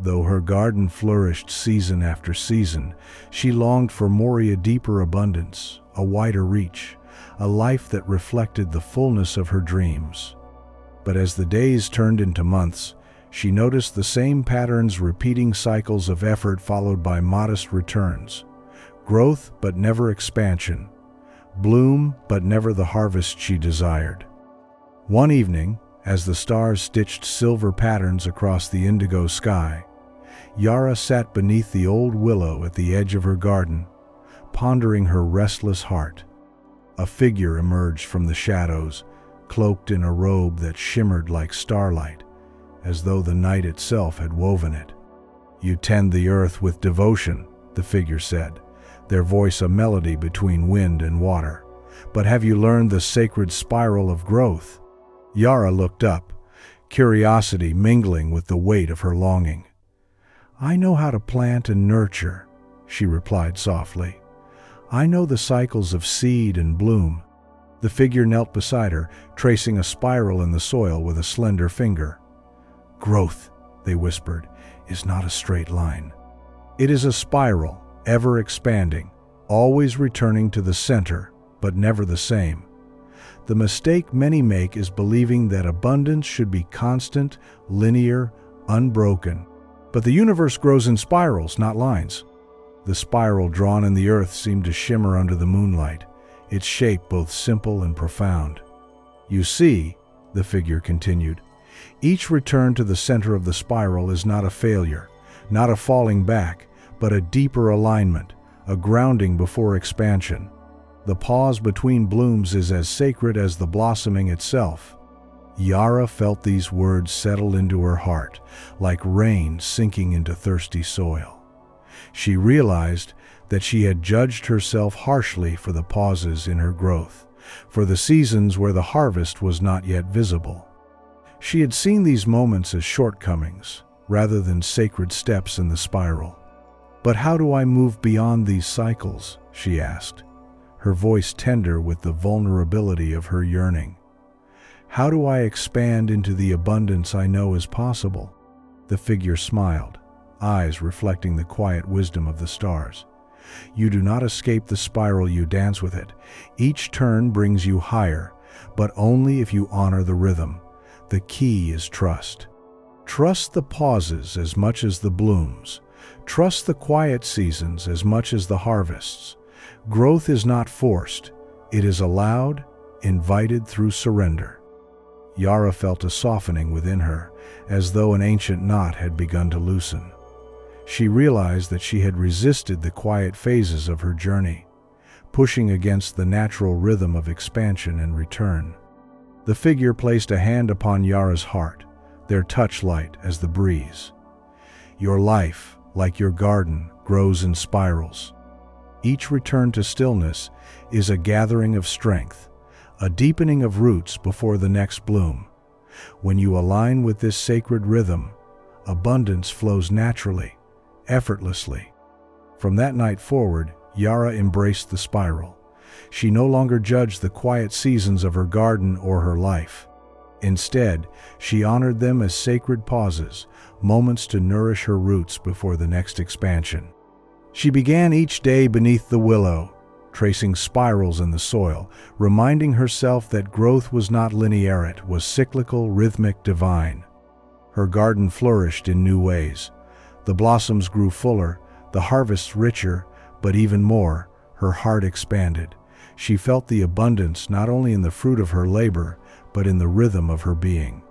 Though her garden flourished season after season, she longed for more, a deeper abundance, a wider reach, a life that reflected the fullness of her dreams. But as the days turned into months, she noticed the same patterns, repeating cycles of effort followed by modest returns. Growth but never expansion, bloom but never the harvest she desired. One evening, as the stars stitched silver patterns across the indigo sky, Yara sat beneath the old willow at the edge of her garden, pondering her restless heart. A figure emerged from the shadows, cloaked in a robe that shimmered like starlight, as though the night itself had woven it. "You tend the earth with devotion," the figure said, their voice a melody between wind and water. "But have you learned the sacred spiral of growth?" Yara looked up, curiosity mingling with the weight of her longing. "I know how to plant and nurture," she replied softly. "I know the cycles of seed and bloom." The figure knelt beside her, tracing a spiral in the soil with a slender finger. "Growth," they whispered, "is not a straight line. It is a spiral, ever expanding, always returning to the center, but never the same. The mistake many make is believing that abundance should be constant, linear, unbroken. But the universe grows in spirals, not lines." The spiral drawn in the earth seemed to shimmer under the moonlight, its shape both simple and profound. "You see," the figure continued, "each return to the center of the spiral is not a failure, not a falling back, but a deeper alignment, a grounding before expansion. The pause between blooms is as sacred as the blossoming itself." Yara felt these words settle into her heart, like rain sinking into thirsty soil. She realized that she had judged herself harshly for the pauses in her growth, for the seasons where the harvest was not yet visible. She had seen these moments as shortcomings, rather than sacred steps in the spiral. "But how do I move beyond these cycles?" she asked, her voice tender with the vulnerability of her yearning. "How do I expand into the abundance I know is possible?" The figure smiled, eyes reflecting the quiet wisdom of the stars. "You do not escape the spiral, you dance with it. Each turn brings you higher, but only if you honor the rhythm. The key is trust. Trust the pauses as much as the blooms. Trust the quiet seasons as much as the harvests. Growth is not forced. It is allowed, invited through surrender." Yara felt a softening within her, as though an ancient knot had begun to loosen. She realized that she had resisted the quiet phases of her journey, pushing against the natural rhythm of expansion and return. The figure placed a hand upon Yara's heart, their touch light as the breeze. "Your life, like your garden, grows in spirals. Each return to stillness is a gathering of strength, a deepening of roots before the next bloom. When you align with this sacred rhythm, abundance flows naturally, effortlessly." From that night forward, Yara embraced the spiral. She no longer judged the quiet seasons of her garden or her life. Instead, she honored them as sacred pauses, moments to nourish her roots before the next expansion. She began each day beneath the willow, tracing spirals in the soil, reminding herself that growth was not linear, it was cyclical, rhythmic, divine. Her garden flourished in new ways. The blossoms grew fuller, the harvests richer, but even more, her heart expanded. She felt the abundance not only in the fruit of her labor, but in the rhythm of her being.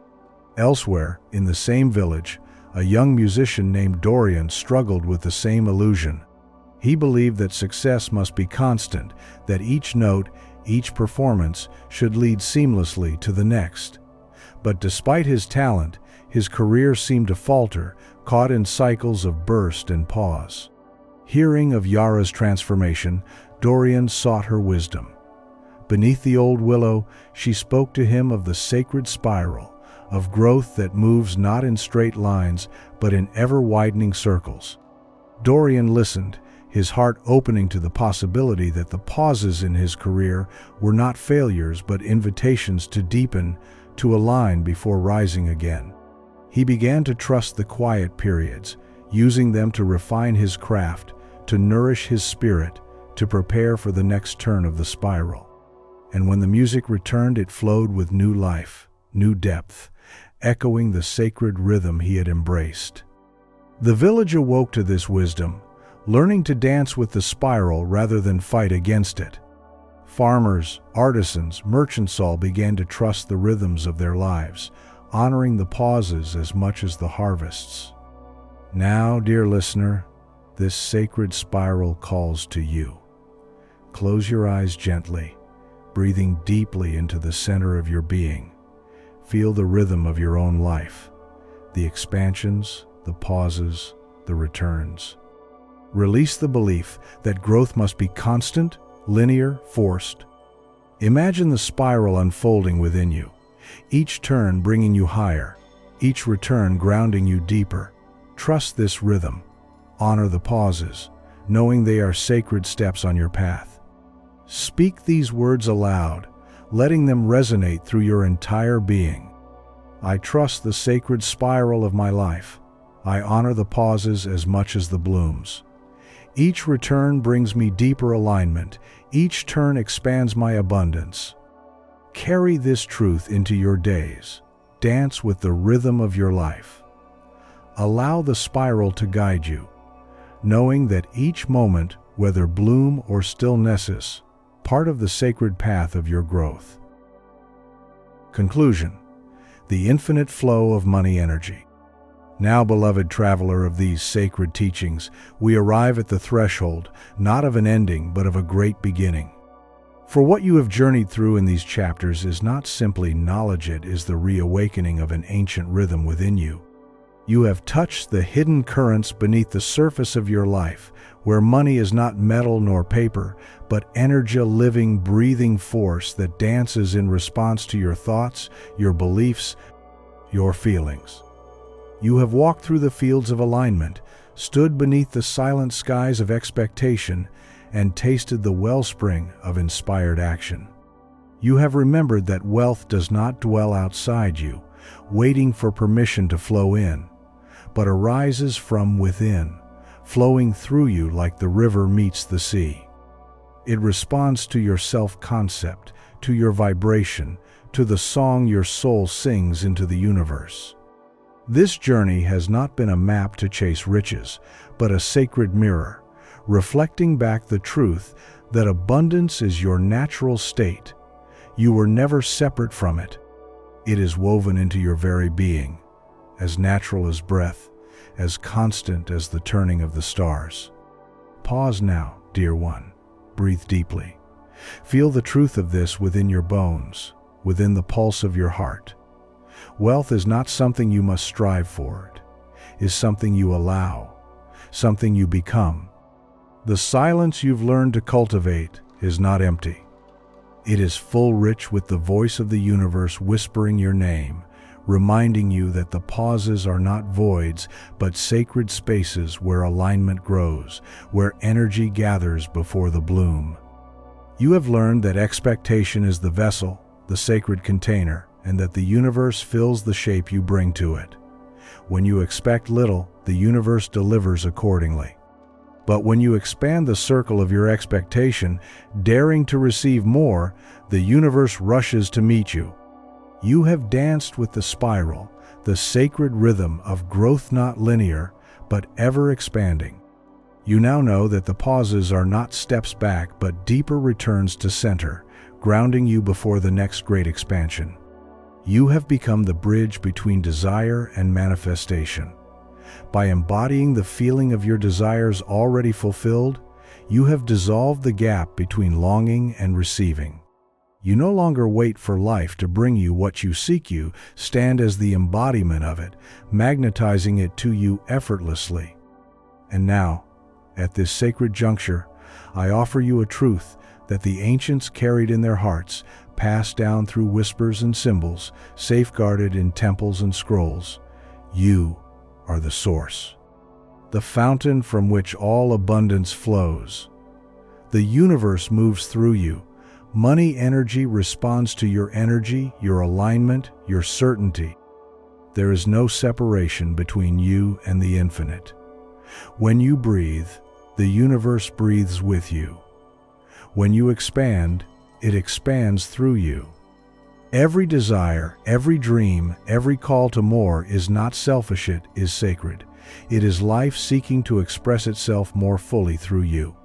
Elsewhere, in the same village, a young musician named Dorian struggled with the same illusion. He believed that success must be constant, that each note, each performance should lead seamlessly to the next. But despite his talent, his career seemed to falter, caught in cycles of burst and pause. Hearing of Yara's transformation, Dorian sought her wisdom. Beneath the old willow, she spoke to him of the sacred spiral, of growth that moves not in straight lines, but in ever-widening circles. Dorian listened, his heart opening to the possibility that the pauses in his career were not failures but invitations to deepen, to align before rising again. He began to trust the quiet periods, using them to refine his craft, to nourish his spirit, to prepare for the next turn of the spiral. And when the music returned, it flowed with new life, new depth, echoing the sacred rhythm he had embraced. The village awoke to this wisdom, learning to dance with the spiral rather than fight against it. Farmers, artisans, merchants all began to trust the rhythms of their lives, honoring the pauses as much as the harvests. Now, dear listener, this sacred spiral calls to you. Close your eyes gently, breathing deeply into the center of your being. Feel the rhythm of your own life, the expansions, the pauses, the returns. Release the belief that growth must be constant, linear, forced. Imagine the spiral unfolding within you, each turn bringing you higher, each return grounding you deeper. Trust this rhythm. Honor the pauses, knowing they are sacred steps on your path. Speak these words aloud, letting them resonate through your entire being. I trust the sacred spiral of my life. I honor the pauses as much as the blooms. Each return brings me deeper alignment. Each turn expands my abundance. Carry this truth into your days. Dance with the rhythm of your life. Allow the spiral to guide you, knowing that each moment, whether bloom or stillness, part of the sacred path of your growth. Conclusion: the infinite flow of money energy. Now, beloved traveler of these sacred teachings, we arrive at the threshold, not of an ending, but of a great beginning. For what you have journeyed through in these chapters is not simply knowledge, it is the reawakening of an ancient rhythm within you. You have touched the hidden currents beneath the surface of your life, where money is not metal nor paper, but energy, a living, breathing force that dances in response to your thoughts, your beliefs, your feelings. You have walked through the fields of alignment, stood beneath the silent skies of expectation, and tasted the wellspring of inspired action. You have remembered that wealth does not dwell outside you, waiting for permission to flow in, but arises from within, flowing through you like the river meets the sea. It responds to your self-concept, to your vibration, to the song your soul sings into the universe. This journey has not been a map to chase riches, but a sacred mirror, reflecting back the truth that abundance is your natural state. You were never separate from it. It is woven into your very being, as natural as breath, as constant as the turning of the stars. Pause now, dear one. Breathe deeply. Feel the truth of this within your bones, within the pulse of your heart. Wealth is not something you must strive for. It is something you allow, something you become. The silence you've learned to cultivate is not empty. It is full, rich with the voice of the universe whispering your name, reminding you that the pauses are not voids, but sacred spaces where alignment grows, where energy gathers before the bloom. You have learned that expectation is the vessel, the sacred container, and that the universe fills the shape you bring to it. When you expect little, the universe delivers accordingly. But when you expand the circle of your expectation, daring to receive more, the universe rushes to meet you. You have danced with the spiral, the sacred rhythm of growth, not linear, but ever expanding. You now know that the pauses are not steps back, but deeper returns to center, grounding you before the next great expansion. You have become the bridge between desire and manifestation. By embodying the feeling of your desires already fulfilled, you have dissolved the gap between longing and receiving. You no longer wait for life to bring you what you seek. You stand as the embodiment of it, magnetizing it to you effortlessly. And now, at this sacred juncture, I offer you a truth that the ancients carried in their hearts, passed down through whispers and symbols, safeguarded in temples and scrolls. You are the source, the fountain from which all abundance flows. The universe moves through you. Money energy responds to your energy, your alignment, your certainty. There is no separation between you and the infinite. When you breathe, the universe breathes with you. When you expand, it expands through you. Every desire, every dream, every call to more is not selfish, it is sacred. It is life seeking to express itself more fully through you.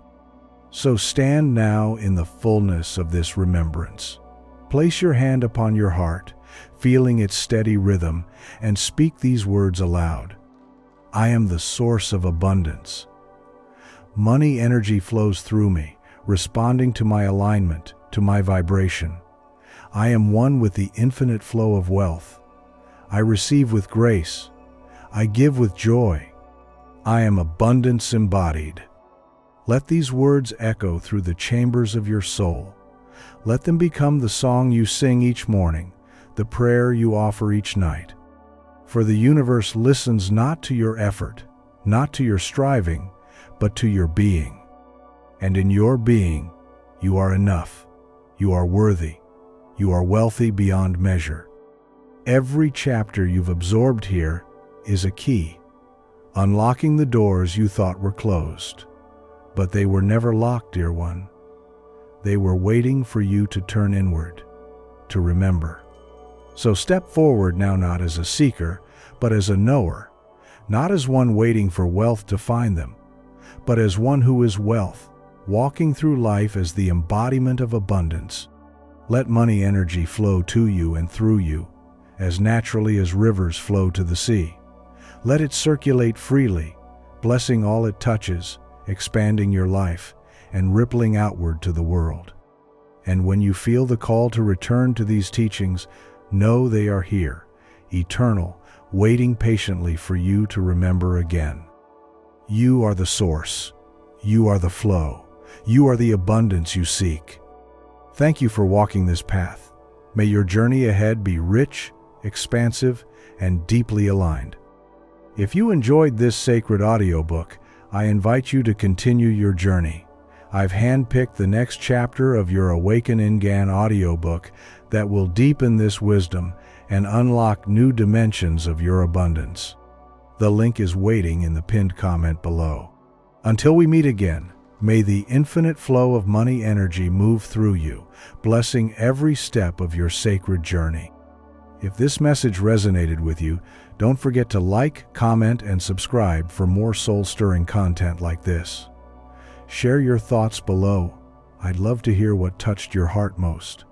So stand now in the fullness of this remembrance. Place your hand upon your heart, feeling its steady rhythm, and speak these words aloud. I am the source of abundance. Money energy flows through me, responding to my alignment, to my vibration. I am one with the infinite flow of wealth. I receive with grace. I give with joy. I am abundance embodied. Let these words echo through the chambers of your soul. Let them become the song you sing each morning, the prayer you offer each night. For the universe listens not to your effort, not to your striving, but to your being. And in your being, you are enough. You are worthy. You are wealthy beyond measure. Every chapter you've absorbed here is a key, unlocking the doors you thought were closed. But they were never locked, dear one. They were waiting for you to turn inward, to remember. So step forward now, not as a seeker, but as a knower, not as one waiting for wealth to find them, but as one who is wealth, walking through life as the embodiment of abundance. Let money energy flow to you and through you, as naturally as rivers flow to the sea. Let it circulate freely, blessing all it touches, expanding your life, and rippling outward to the world. And when you feel the call to return to these teachings, know they are here, eternal, waiting patiently for you to remember again. You are the source. You are the flow. You are the abundance you seek. Thank you for walking this path. May your journey ahead be rich, expansive, and deeply aligned. If you enjoyed this sacred audiobook, I invite you to continue your journey. I've handpicked the next chapter of your Awaken in Gan audiobook that will deepen this wisdom and unlock new dimensions of your abundance. The link is waiting in the pinned comment below. Until we meet again, may the infinite flow of money energy move through you, blessing every step of your sacred journey. If this message resonated with you, don't forget to like, comment, and subscribe for more soul-stirring content like this. Share your thoughts below. I'd love to hear what touched your heart most.